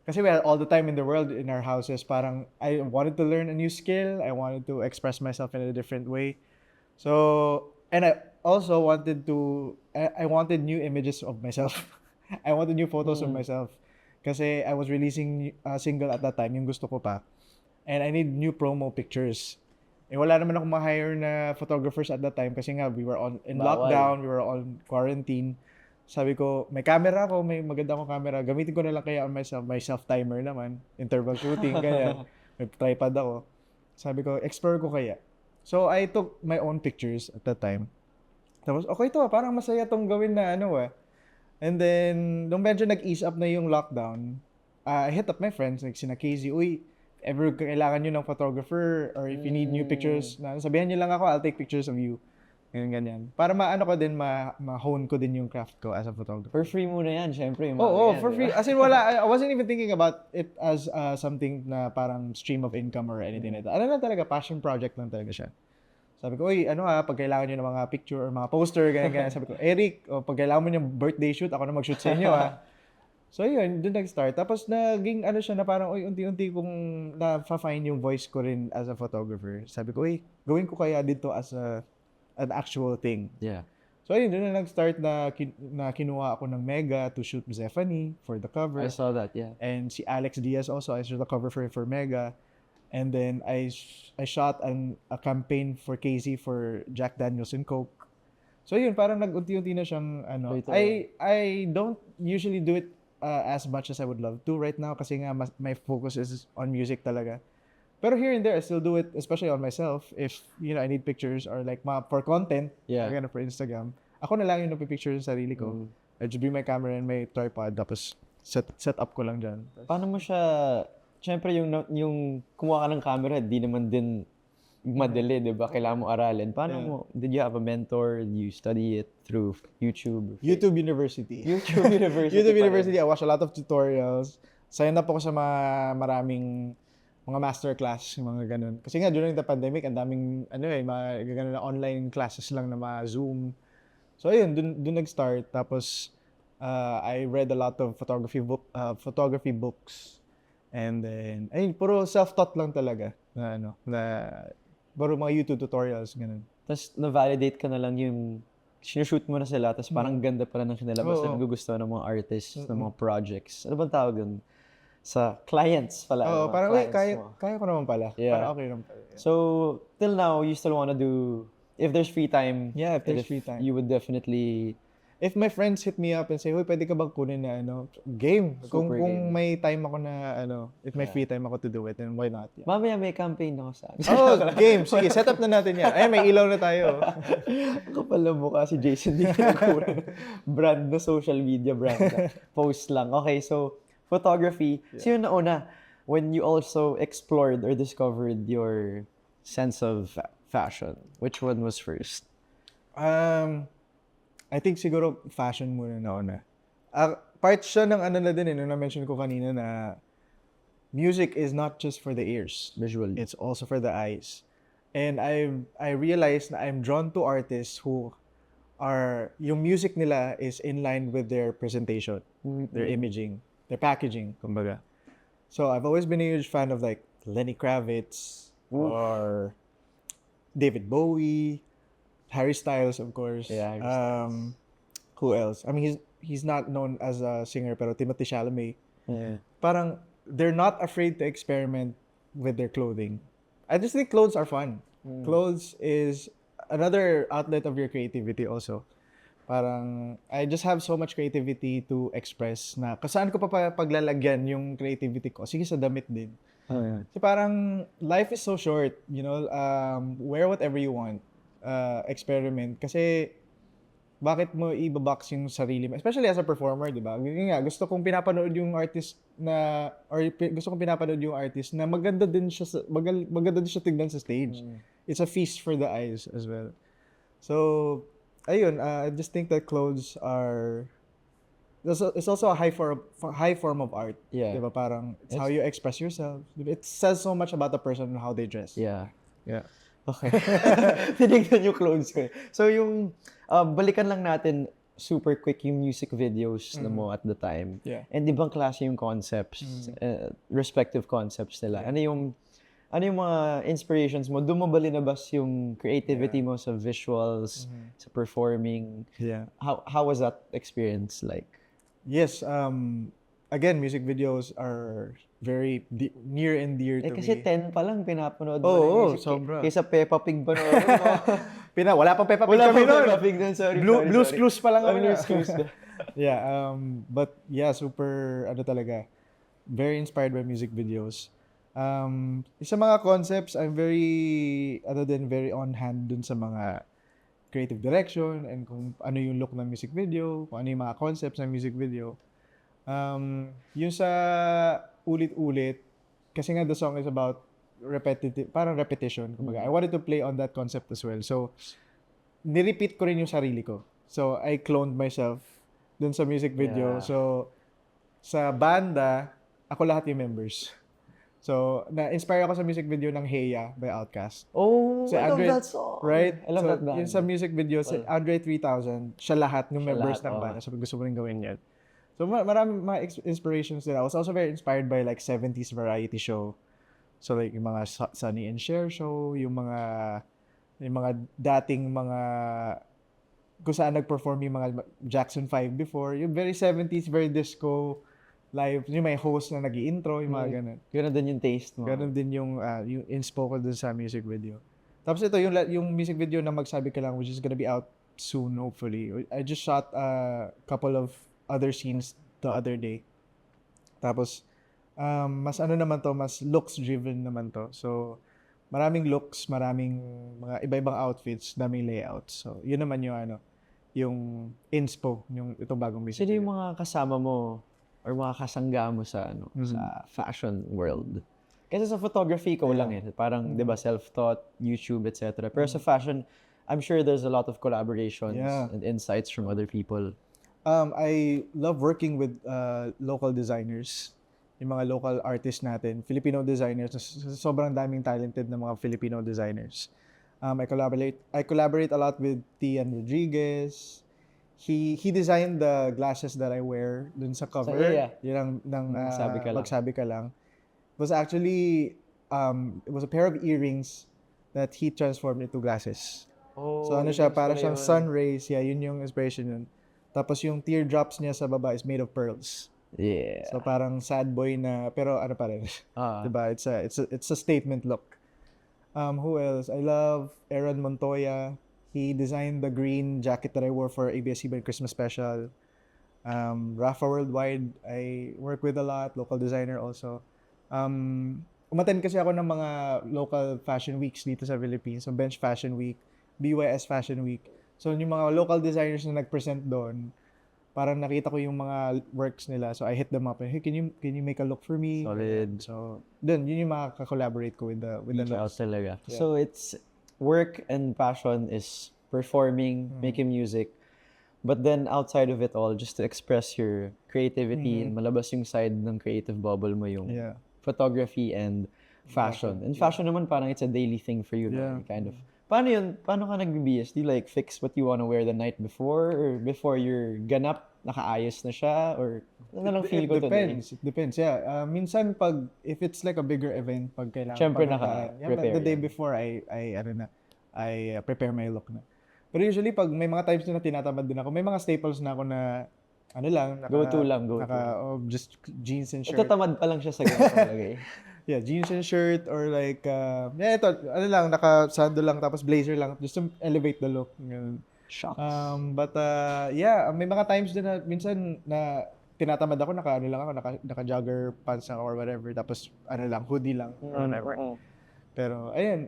kasi we had all the time in the world in our houses, parang I wanted to learn a new skill. I wanted to express myself in a different way. So, and I also wanted I wanted new images of myself. I wanted new photos of myself. Kasi I was releasing a single at that time, yung gusto ko pa. And I need new promo pictures. Wala naman akong ma-hire na photographers at that time kasi nga we were in lockdown, we were on quarantine. Sabi ko, may camera ako, may maganda akong camera. Gamitin ko na lang kaya on myself. May self-timer naman. Interval shooting, kaya. May tripod ako. Sabi ko, explore ko kaya. So, I took my own pictures at that time. Tapos, okay to, parang masaya tong gawin na And then, nung medyo nag-ease up na yung lockdown, I hit up my friends, like sina Casey, uy, ever kailangan nyo ng photographer or if you need new pictures, sabihan nyo lang ako, I'll take pictures of you. Ganyan. Para maano ko din, ma-hone ko din yung craft ko as a photographer. For free muna yan, syempre. Yung mga Oo, ganyan, for di free. ba? As in, I wasn't even thinking about it as something na parang stream of income or anything like that. Ano lang talaga, passion project lang talaga siya. Sabi ko, uy, pag kailangan nyo ng mga picture or mga poster, ganyan. Sabi ko, Eric, pag kailangan mo ng birthday shoot, ako na mag-shoot sa inyo, ha. So, yun, doon nag-start. Tapos, naging siya na parang, uy, unti-unti kong na-find yung voice ko rin as a photographer. Sabi ko, uy, gawin ko kaya dito as an actual thing. Yeah. So, ayun, doon na nag-start na kinuha ako ng Mega to shoot Zephanie for the cover. I saw that, yeah. And si Alex Diaz also, I shot the cover for Mega. And then, I shot a campaign for Casey for Jack Daniels and Coke. So, yun, parang nag-unti-unti na siyang, I don't usually do it as much as I would love to right now kasi nga my focus is on music talaga. Pero here and there, I still do it, especially on myself. If, I need pictures or like for content, again, for Instagram, ako na lang yung napipicture yung sarili ko. I just bring my camera and my tripod, tapos set up ko lang dyan. Paano mo siya, syempre yung kumuha ka ng camera, di naman din madali, di ba? Kailangan mo aralin. Paano mo, did you have a mentor? Did you study it through YouTube? YouTube University. YouTube University. YouTube University, I watch a lot of tutorials. Sign up ako sa maraming mga masterclass, mga ganun. Kasi nga, during the pandemic, ang daming, mga ganun na online classes lang na mga Zoom. So, ayun, dun nag-start. Tapos, I read a lot of photography books. And then, puro self-taught lang talaga. Puro mga YouTube tutorials, ganun. Tapos, na-validate ka na lang yung sinushoot mo na sila, tapos parang ganda pala ng kinalabas na nagugustuhan ng mga artists, ng mga projects. Ano bang tawag yun? Sa clients pala. Oo, parang kaya ko naman pala. Yeah. Parang okay naman pala. Yeah. So, till now, you still wanna do, if there's free time, if there's free time, you would definitely... If my friends hit me up and say, "Hoy, pwede ka bang kunin na game?" Kung game. may time ako na if may free time ako to do it, then why not? Yeah. Mamaya may campaign ako sa Game. Sige, set up na natin yan. Ay, may ilaw na tayo. Kapal na mukha si Jason, di pinagkuhan. Brand na social media brand na. Post lang. Okay, so photography. So yun na una, when you also explored or discovered your sense of fashion, which one was first? I think siguro fashion muna na una. Part siya ng na din nung na-mention ko kanina na music is not just for the ears. Visually. It's also for the eyes. And I realized na I'm drawn to artists who yung music nila is in line with their presentation, their imaging, their packaging, kumbaga. So I've always been a huge fan of like Lenny Kravitz or David Bowie, Harry Styles, of course. Yeah. Who else? I mean, he's not known as a singer, pero Timothée Chalamet. Yeah. Parang they're not afraid to experiment with their clothing. I just think clothes are fun. Clothes is another outlet of your creativity also. Parang I just have so much creativity to express na kasaan ko pa paglalagyan yung creativity ko. Sige, sa damit din. Oh, yeah. Kasi parang life is so short, wear whatever you want. Experiment. Kasi, bakit mo i-box yung sarili mo? Especially as a performer, di ba? Gusto kong pinapanood yung artist na maganda din siya tignan sa stage. It's a feast for the eyes as well. So, ayun, I just think that clothes are... It's also a high form of art. Yeah. Di ba? Parang, it's how you express yourself. It says so much about the person and how they dress. Yeah. Yeah. Okay. Tinignan yung clothes ko. So yung, balikan lang natin super quick yung music videos na mo at the time. Yeah. And ibang klase yung concepts, respective concepts nila. Ano yung mga inspirations mo? Doon mo ba linabas yung creativity mo sa visuals, sa performing? Yeah. How was that experience like? Yes. Again, music videos are very near and dear to Kasi me. 10 pa lang pinapanood mo Oo, na music. sobra. Kaysa Peppa Pig ba no? Wala pang Peppa Pig Wala kami pa nun. Peppa Pig nun, sorry. Blue's Clues pa lang kami. Blue's Clues. Yeah, but yeah, super, talaga, very inspired by music videos. Sa mga concepts, I'm very on hand dun sa mga creative direction and kung ano yung look ng music video, kung ano yung mga concepts ng music video. Yung sa ulit-ulit, kasi nga the song is about repetition. Kumbaga, I wanted to play on that concept as well. So, nirepeat ko rin yung sarili ko. So, I cloned myself dun sa music video. Yeah. So, sa banda, ako lahat yung members. So, na-inspire ako sa music video ng Heya by Outkast. Oh, Si I love Andre, that song. right? I love So, that band. yun sa music video, si Andre 3000, siya lahat ng Siya members lahat, ng banda. So, gusto mo rin gawin yan. So, marami mga inspirations din. I was also very inspired by like 70s variety show. So, like yung mga Sonny and Cher show, yung mga dating mga kung saan nag-perform yung mga Jackson 5 before. Yung very 70s, very disco, live. Yung may host na nag-i-intro, yung mga ganun. Ganun din yung taste mo. Ganun din yung inspo ko dun sa music video. Tapos ito, yung music video na Magsabi Ka Lang, which is gonna be out soon, hopefully. I just shot a couple of other scenes the other day. Tapos, mas ano naman to, mas looks-driven naman to. So, maraming looks, maraming mga iba-ibang outfits, daming layouts. So, yun naman yung inspo, yung itong bagong music Sino video. yung mga kasama mo or mga kasangga mo sa sa fashion world? Kasi sa photography ko lang parang 'di ba self-taught, YouTube, etc. Pero sa fashion, I'm sure there's a lot of collaborations and insights from other people. I love working with local designers, yung mga local artists natin, Filipino designers. Sobrang daming talented na mga Filipino designers. I collaborate a lot with Tian Rodriguez. He designed the glasses that I wear dun sa cover. Yun ng Magsabi Ka Lang. It was actually it was a pair of earrings that he transformed into glasses. Oh, so ano siya, para siyang sun rays. Yeah, yun yung inspiration yun. Tapos yung teardrops niya sa baba is made of pearls. Yeah. So parang sad boy na, pero ano pa rin. Diba? It's a statement look. Who else? I love Aaron Montoya. He designed the green jacket that I wore for ABS-CBN Christmas special. Rafa Worldwide, I work with a lot. Local designer also. Umattend kasi ako ng mga local fashion weeks dito sa Philippines. So Bench Fashion Week, BYS Fashion Week. So yung mga local designers na nag-present doon, parang nakita ko yung mga works nila. So I hit them up. Hey, can you make a look for me? Solid. So yun yung makaka-collaborate ko with the looks. Talaga. Yeah. So it's work and passion is performing, making music. But then outside of it all, just to express your creativity and malabas yung side ng creative bubble mo, yung photography and fashion. And fashion naman parang it's a daily thing for you. Kind of. Paano yun? Paano ka nag-BBS? Do you like fix what you want to wear the night before? Or before you're ganap, nakaayos na siya? Or ano lang feel ko today? It depends, yeah. Minsan if it's like a bigger event, pag kailangan. Siyempre naka-prepare. The day before, I prepare my look na. Pero usually, pag may mga times na tinatamad din ako, may mga staples na ako na, go to. Just jeans and shirt. Ito tamad pa lang siya sa ganito lagay. Yeah, jeans and shirt or like, ito, naka-sando lang, tapos blazer lang, just to elevate the look. Shocks. May mga times din na, minsan na tinatamad ako, naka-jogger pants ako or whatever, tapos hoodie lang, or whatever. Pero, ayun,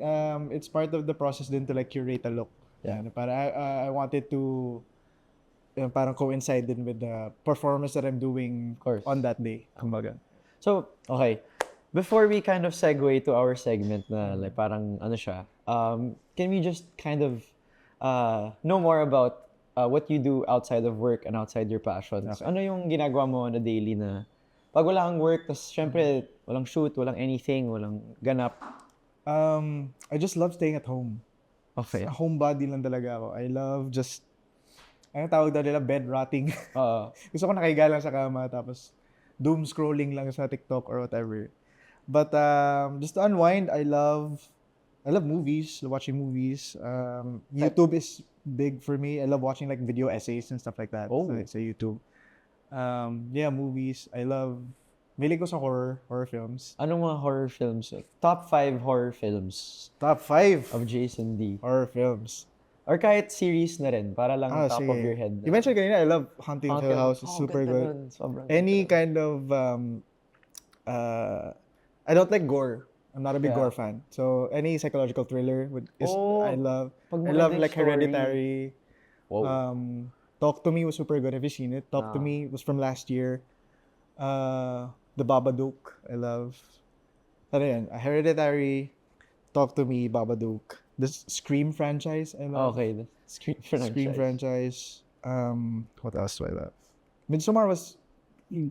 it's part of the process din to like curate a look. Yeah. Para I wanted to parang coincide din with the performance that I'm doing on that day. Kumbaga. So, okay. Before we kind of segue to our segment na like parang can we just kind of know more about what you do outside of work and outside your passions? Okay. Ano yung ginagawa mo na daily na pag wala kang work, tas syempre walang shoot, walang anything, walang ganap? I just love staying at home. Okay. A homebody lang talaga ako. I love just, ano tawag daw nila, bed rotting. Gusto ko nakahiga lang sa kama, tapos doom scrolling lang sa TikTok or whatever. But just to unwind, I love movies, watching movies. YouTube is big for me. I love watching like video essays and stuff like that. Sa YouTube. Movies. I love, mahilig ko sa horror films. Anong mga horror films? Top 5 horror films. Top 5 of Jason D. Horror films. Or kahit series na rin, para lang top of your head. You mentioned kanina, I love Haunting of Hill House. It's super good. Any kind of, I don't like gore. I'm not a big gore fan. So any psychological thriller I love. I love like Hereditary. Talk to Me was super good. Have you seen it? Talk to Me was from last year. The Babadook, I love. Ano yan? Hereditary, Talk to Me, Babadook. The Scream franchise, I love. Okay. Screen franchise. What else do I love? Midsommar was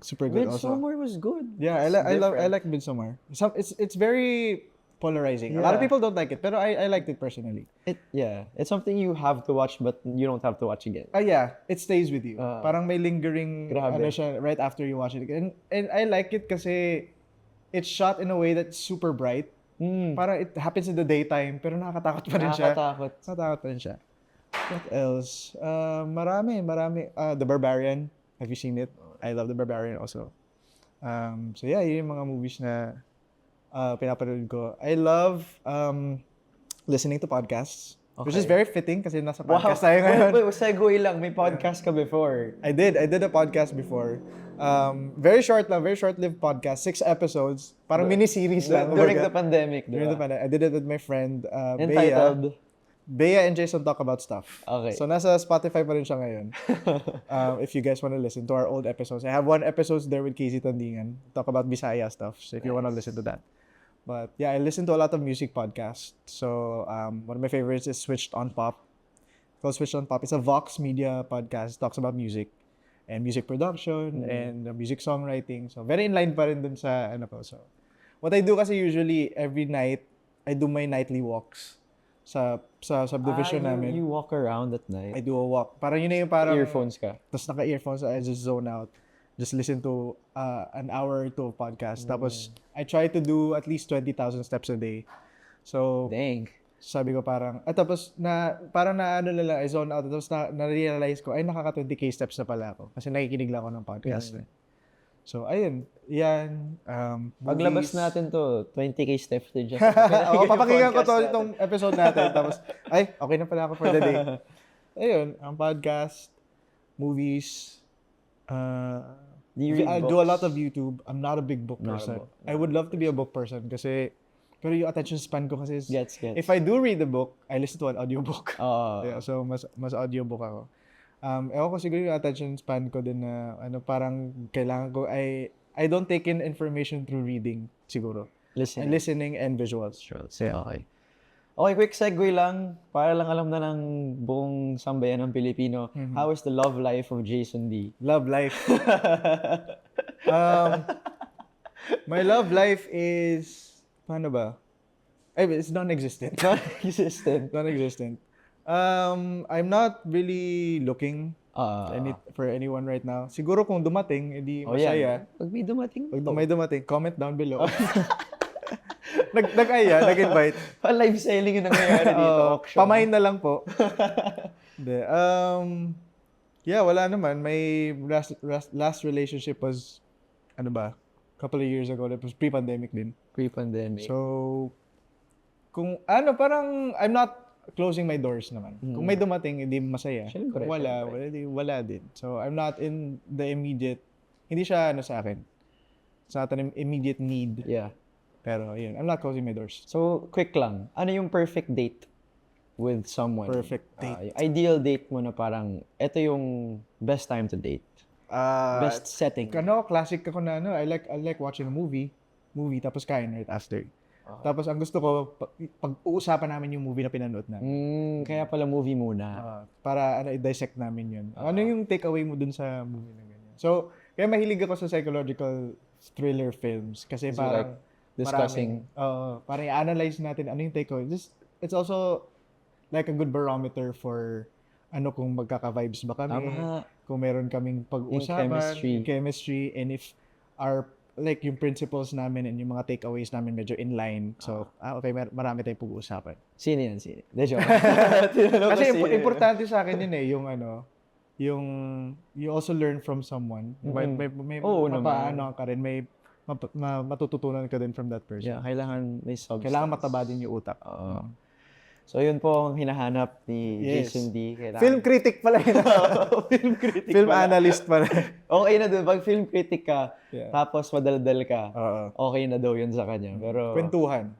super good also. Midsommar was good. Yeah, I like Midsommar. It's very polarizing. A lot of Yeah. people don't like it, but I liked it personally. It's something you have to watch, but you don't have to watch again. Yeah, it stays with you. Parang may lingering Grabe. ano siya right after you watch it again. And I like it kasi it's shot in a way that's super bright. Parang it happens in the daytime, pero nakakatakot pa rin siya. Nakakatakot pa rin siya. What else? Marami. The Barbarian. Have you seen it? I love The Barbarian also. So yeah, yun yung mga movies na pinapanood ko. I love listening to podcasts, which is very fitting kasi nasa podcast tayo ngayon. Wait, segue lang. May podcast ka before. I did a podcast before. Very short-lived podcast, 6 episodes. Parang mini-series lang. During the pandemic, During the pandemic. I did it with my friend, entitled? Bea and Jason Talk About Stuff. Okay. So nasa Spotify pa rin siya ngayon. If you guys want to listen to our old episodes. I have one episode there with Casey Tandingan. Talk about Bisaya stuff. So if you want to listen to that. But yeah, I listen to a lot of music podcasts. So one of my favorites is Switched on Pop. It's called Switched on Pop. It's a Vox Media podcast. It talks about music and music production and music songwriting. So very in line pa rin dun sa ano ko. So what I do kasi usually every night, I do my nightly walks sa subdivision namin. You walk around at night? I do a walk. Parang yun na yung parang... Earphones ka? Tapos naka-earphones, I just zone out. Just listen to an hour or two of podcast. Tapos I try to do at least 20,000 steps a day. So, dang. Sabi ko parang... tapos parang ano lang, I zone out. Tapos na-realize ko, ay nakaka 20k steps na pala ako. Kasi nakikinig lang ako ng podcast. So, ayun. Yan. Paglabas natin to, 20k steps to just... Papakinggan ko to itong episode natin. Tapos, ay, okay na pala ako for the day. Ayun, ang podcast, movies, I do a lot of YouTube. I'm not a big book person. I would love to be a book person kasi, pero yung attention span ko kasi is, if I do read the book, I listen to an audiobook. Yeah, so, mas audiobook ako. Ewan ko siguro yung attention span ko din na parang kailangan ko I don't take in information through reading siguro. Listening and visuals. Okay. Okay, quick segue lang para lang alam na ng buong sambayan ng Pilipino. How is the love life of Jason D? Love life. My love life is paano ba? It's non-existent. Non-existent. I'm not really looking for anyone right now. Siguro kung dumating, edi masaya. Pag may dumating. Pag may dumating, comment down below. Nag-invite. Live selling yung nangyayari dito. Pamain na lang po. Yeah, wala naman. My last relationship was, couple of years ago. It was pre-pandemic din. Pre-pandemic. So, kung parang I'm not closing my doors naman. Kung may dumating, hindi masaya. Wala din. So, I'm not in the immediate, hindi siya sa akin. It's not an immediate need. Yeah. Pero, yun, I'm not closing my doors. So, quick lang. Ano yung perfect date with someone? Perfect date. Yung ideal date mo na parang, ito yung best time to date. Best setting. Classic ako na, I like watching a movie, tapos kain right after. Tapos ang gusto ko, pag-uusapan namin yung movie na pinanood namin. Kaya pala movie muna. Para i-dissect namin yun. Ano yung takeaway mo dun sa movie na ganyan? So, kaya mahilig ako sa psychological thriller films. Kasi parang, like discussing. Parang i-analyze natin ano yung takeaway. It's also like a good barometer for kung magkaka-vibes ba kami. Kung meron kaming pag-usapan. Chemistry. And if yung principles namin and yung mga takeaways namin medyo in line. So, okay, marami tayong pag-uusapan. Sino yan? Joke. Kasi importante sa akin yun yung you also learn from someone. May mapaano ka rin, may matututunan ka din from that person. Yeah, kailangan may substance. Kailangan mataba din yung utak. So, yun po ang hinahanap ni Jason D. Film critic pala yun. Film analyst pala. Okay na doon. Pag film critic ka, tapos madaldal ka, okay na daw yun sa kanya. Pero kwentuhan.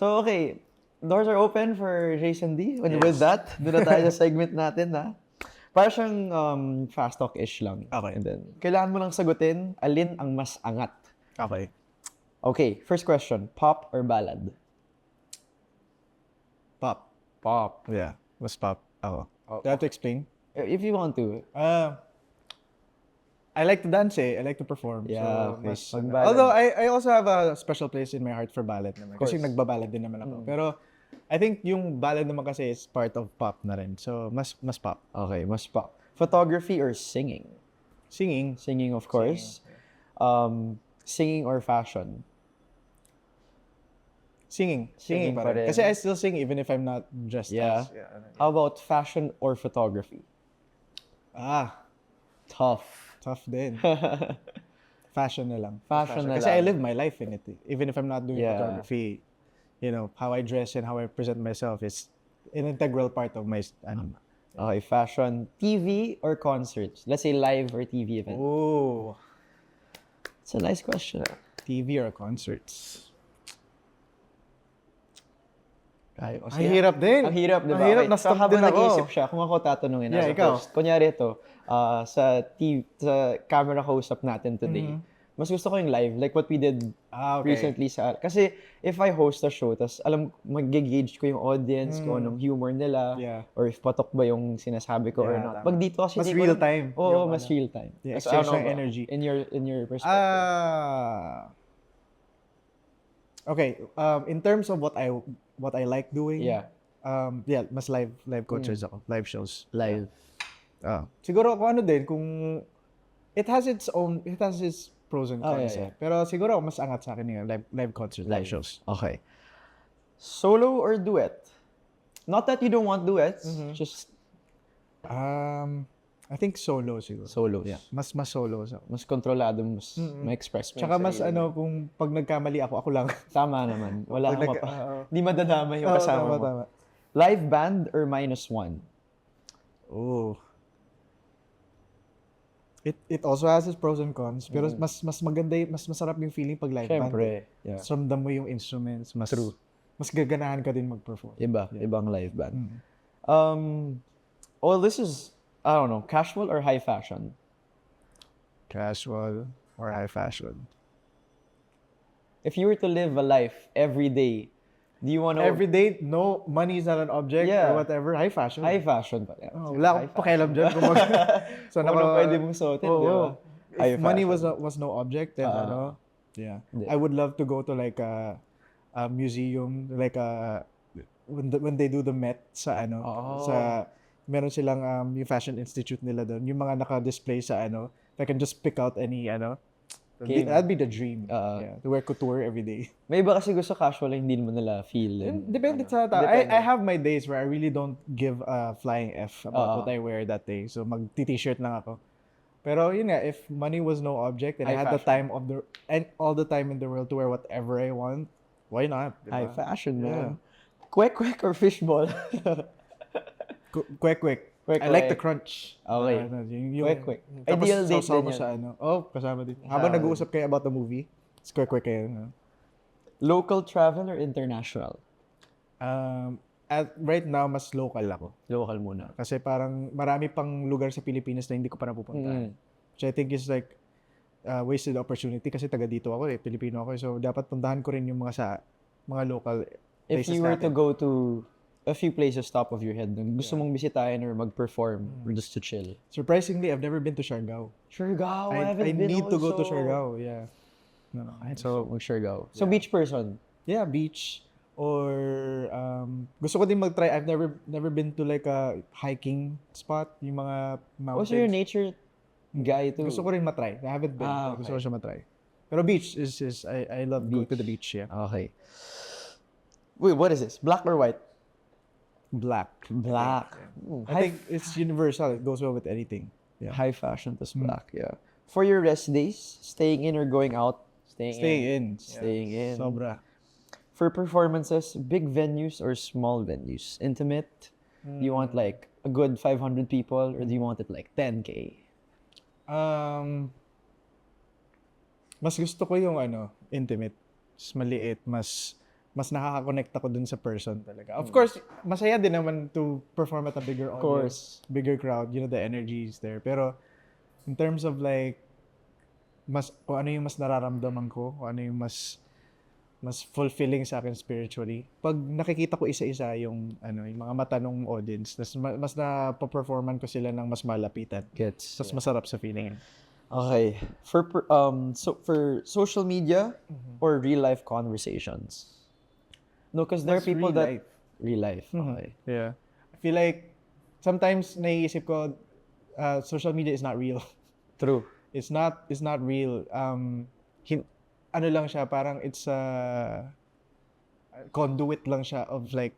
So, okay. Doors are open for Jason D. And with that, doon na tayo sa segment natin, ha? Para siyang fast talk-ish lang. Okay. And then, kailangan mo lang sagutin, alin ang mas angat? Okay. Okay, first question. Pop or ballad? Pop. Pop. Yeah, mas pop. Oh. Do I have to explain? If you want to. I like to dance I like to perform. Yeah, so, okay. mas, Pag ballad. although I also have a special place in my heart for ballad naman. Kasi course. nagbabalad din naman ako. Pero I think yung ballad naman kasi is part of pop na rin. So mas pop. Okay, mas pop. Photography or singing? Singing. Singing, of course. Singing or fashion? Singing Singing pa pa rin. rin. Kasi I still sing even if I'm not dressed Yeah. as. Yeah. How about fashion or photography? Tough din. Fashion na lang. Fashion na Kasi lang. I live my life in it. Even if I'm not doing Yeah. photography, how I dress and how I present myself is an integral part of my Okay, fashion. TV or concerts? Let's say live or TV event. Oh, It's a nice question. TV or concerts? Ang hirap din. Ang hirap, di ba? Ang hirap, Okay, na-stump habang din ako. nag-iisip siya, kung ako tatanungin, Yeah, as a ikaw. host, kunyari ito, sa camera kausap natin today, mas gusto ko yung live, like what we did Okay. recently kasi if I host a show, tas mag-gauge ko yung audience, kung anong humor nila, Yeah. or if patok ba yung sinasabi ko or Yeah, not. tama. Pag dito kasi Mas di ko real alam- time Oo, yung mas real time. Yeah, Tas exchange ano ng ba? energy. In your perspective. Okay. In terms of what I like doing, Yeah. mas live concerts ako, live shows. Live. Siguro kung ano din, kung it has its pros and cons. yeah. Pero siguro mas angat sa akin yung live concerts, live shows. Okay. Solo or duet? Not that you don't want duets, just I think solo siguro. solos. Yeah, mas solo. So. Mas kontrolado, mas ma-express mo. Tsaka yung mas sarili mo. kung pag nagkamali ako lang. Tama naman. Wala Pag kang Hindi madadama yung kasama mo. Tama. Live band or -1? Oh. It also has its pros and cons, pero mas maganda, mas masarap yung feeling pag live band. Siyempre. Yeah. Mas ramdam mo yung instruments, mas gaganahan ka din mag-perform. Ibang live band. This is, I don't know, casual or high fashion? Casual or high fashion. If you were to live a life every day, do you want to... Every day, no, money is not an object Yeah. or whatever, high fashion. High fashion pa. Yeah. Wala akong pakialam dyan. Kung so, Kung ano pwede mong suotin, di ba? High If money fashion. was no object, then Yeah. I would love to go to like a museum, like when they do the Met sa sa meron silang yung Fashion Institute nila doon, yung mga naka-display sa I can just pick out any that'd be the dream. To wear couture every day. May iba kasi gusto casual lang, hindi mo nila feel. Depende sa tao. I have my days where I really don't give a flying F about what I wear that day. So mag-t-shirt lang ako. Pero yun nga, if money was no object and I had the time all the time in the world to wear whatever I want, why not? Diba? High fashion, man. Kwek-kwek or fishball? Quick. I like the crunch. Okay. Yung Quick. Tapos Ideal date sausaw din mo yan. sa kasama din. Habang nag-uusap kayo about the movie, it's quick kayo. Local travel or international? Right now, mas local ako. Local muna. Kasi parang marami pang lugar sa Pilipinas na hindi ko pa napupuntahan. Which I think is like wasted opportunity kasi taga dito ako Pilipino ako. So dapat puntahan ko rin yung mga local If places you were to natin. go to a few places top of your head, gusto mong bisitahin or mag-perform or just to chill? Surprisingly, I've never been to Siargao. Siargao, I I haven't been need to go to also. Siargao, yeah. No. So, mag-Siargao. So, beach person? Yeah, beach or gusto ko din mag-try. I've never been to like a hiking spot, yung mga mountains. Also, you're a nature guy too. Gusto ko rin matry. I haven't been. Okay. Gusto ko siya matry. Pero beach is I love going to the beach, yeah. Okay. Wait, what is this? Black or white? Black. I think it's universal. It goes well with anything. Yeah. High fashion plus black, yeah. For your rest days, staying in or going out? Staying in. Sobra. For performances, big venues or small venues? Intimate? Do you want like a good 500 people or do you want it like 10K? Mas gusto ko yung intimate. Mas maliit, mas nakaka-connect ako dun sa person talaga. Of course, masaya din naman to perform at a bigger audience, bigger crowd, the energy is there. Pero in terms of like kung ano yung mas nararamdaman ko, kung ano yung mas mas fulfilling sa akin spiritually. Pag nakikita ko isa-isa yung yung mga mata ng audience, mas na-performan ko sila ng mas malapitan. Gets. Mas masarap sa feeling. Okay. For social media or real life conversations? No, because there are Mas people real that life. real life. Okay. Yeah. I feel like sometimes naiisip ko social media is not real. True. It's not real. Ano lang siya, parang it's a conduit lang siya of like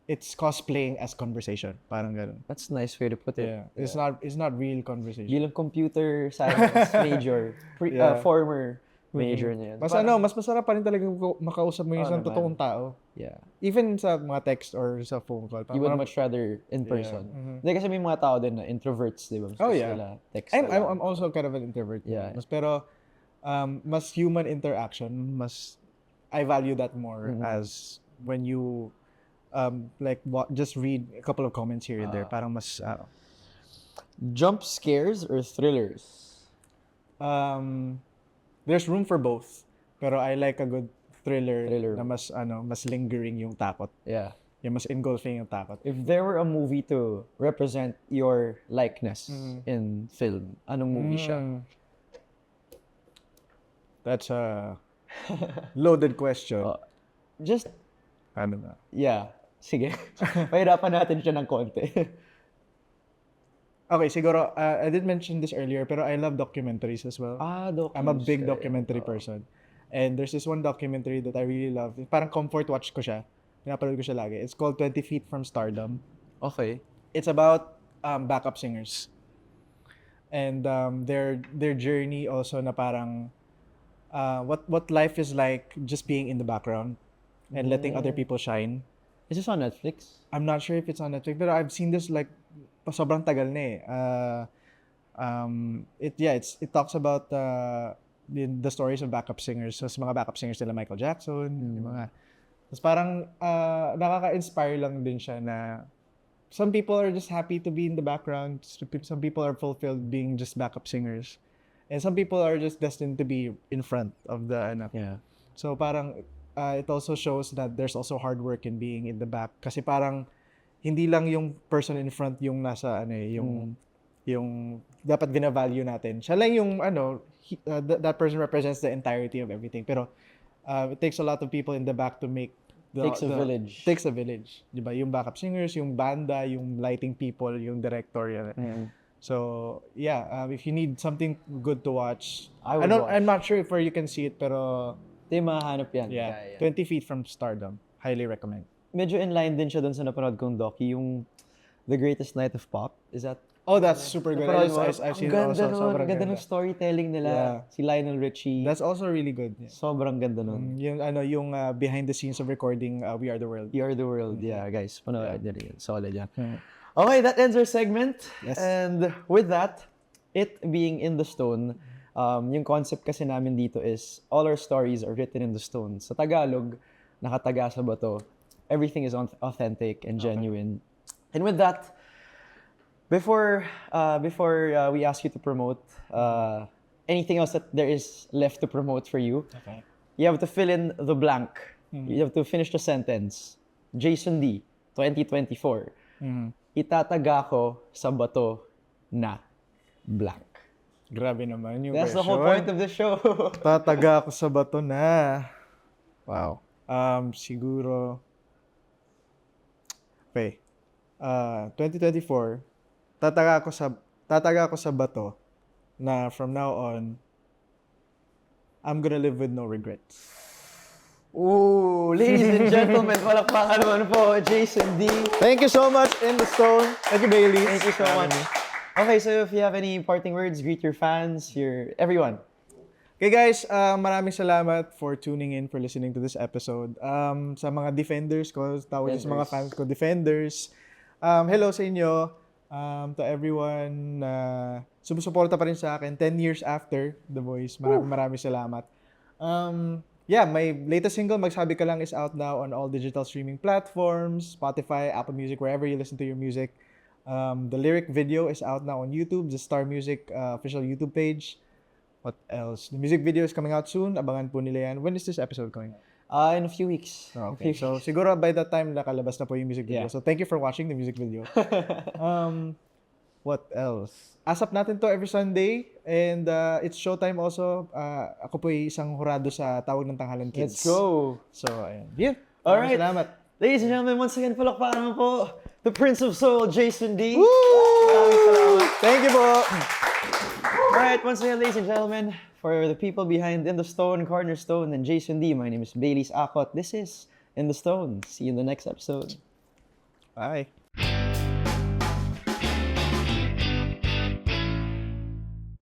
it's cosplaying as conversation, parang ganun. That's a nice way to put it. Yeah. It's not real conversation. Bilang computer science major, Yeah. former major niya. Mas mas masarap pa rin talaga makausap mo yung isang naman. totoong tao. Yeah. Even sa mga text or sa phone call. You would much rather in person. Hindi kasi may mga tao din na introverts, di ba? Mas Oh, gusto yeah. nila text na lang. I'm also kind of an introvert. Yeah. Pero mas human interaction, I value that more as when you just read a couple of comments here and there. Parang mas Jump scares or thrillers? there's room for both. Pero I like a good thriller. Thriller. Na mas lingering yung takot. Yeah. Yung mas engulfing yung takot. If there were a movie to represent your likeness in film, anong movie siya? That's a loaded question. Just, Ano na? yeah. Sige. Pahirapan natin siya ng konti. Okay, siguro, I did mention this earlier, pero I love documentaries as well. I'm a big documentary person. And there's this one documentary that I really love. Parang comfort watch ko siya. Pinapanood ko siya lagi. It's called 20 Feet from Stardom. Okay. It's about backup singers. And their journey also na parang what life is like just being in the background and letting other people shine. Is this on Netflix? I'm not sure if it's on Netflix, pero I've seen this like sobrang tagal na eh. It talks about the stories of backup singers. So, sa mga backup singers nila Michael Jackson, yung mga. Tapos parang nakaka-inspire lang din siya na some people are just happy to be in the background. Some people are fulfilled being just backup singers. And some people are just destined to be in front of the Yeah. So parang it also shows that there's also hard work in being in the back. Kasi parang hindi lang yung person in front yung nasa yung dapat bina-value natin. Siya lang yung that person represents the entirety of everything. Pero it takes a lot of people in the back to make Takes a village. Takes a village. 'Di ba? Yung backup singers, yung banda, yung lighting people, yung director yan. So, yeah, if you need something good to watch, I would watch. I'm not sure if where you can see it, pero Hindi mahanap yan. yeah, 20 Feet from Stardom. Highly recommend. Medyo in line din siya dun sa napanood kong docu, yung The Greatest Night of Pop. Is that? Oh, that's super good. Napanood mo? I've seen it Ang also. ganda nun. Sobrang Ang ganda ng storytelling nila. Yeah. Si Lionel Richie. That's also really good. Yeah. Sobrang ganda nun. Yung behind the scenes of recording We Are the World. You Are the World. Yeah, guys. Panood nyo rin. Solid yan. Okay, that ends our segment. Yes. And with that, it being in the stone, yung concept kasi namin dito is all our stories are written in the stone. Sa Tagalog, nakataga sa bato. Everything is authentic and genuine. And with that, before we ask you to promote anything else that there is left to promote for you, you have to fill in the blank. You have to finish the sentence. Jason D, 2024. Itataga ko sa bato na blank. Grabe naman yung That's the whole point of the show. Tataga ako sa bato na. Wow. Siguro. Okay. 2024. Tataga ako sa bato na from now on, I'm gonna live with no regrets. Ooh, ladies and gentlemen, palakpakan naman po, Jason D. Thank you so much, In the Stone. Thank you, Baileys. Thank you so much. Okay, so if you have any parting words, greet your fans, everyone. Okay guys, maraming salamat for tuning in, for listening to this episode. Sa mga defenders ko, tawag sa mga fans ko, defenders. Hello sa inyo. To everyone na sumusuporta pa rin sa akin 10 years after The Voice. Maraming salamat. Yeah, my latest single, Magsabi Ka Lang, is out now on all digital streaming platforms, Spotify, Apple Music, wherever you listen to your music. The lyric video is out now on YouTube, the Star Music official YouTube page. What else? The music video is coming out soon. Abangan po nila yan. When is this episode going out? In a few weeks. Okay. So, siguro by that time, nakalabas na po yung music video. Yeah. So, thank you for watching the music video. What else? ASAP natin to every Sunday. And it's showtime also. Ako po yung isang hurado sa Tawag ng Tanghalan Kids. Let's go. So, ayun. Yeah. Alright. Salamat. Ladies and gentlemen, once again, palakpakan naman po, the Prince of Soul, Jason D. Woo! Maraming salamat. Thank you po. Alright, once again, ladies and gentlemen, for the people behind In the Stone, Cornerstone, and Jason D, my name is Baileys Acot. This is In the Stone. See you in the next episode. Bye.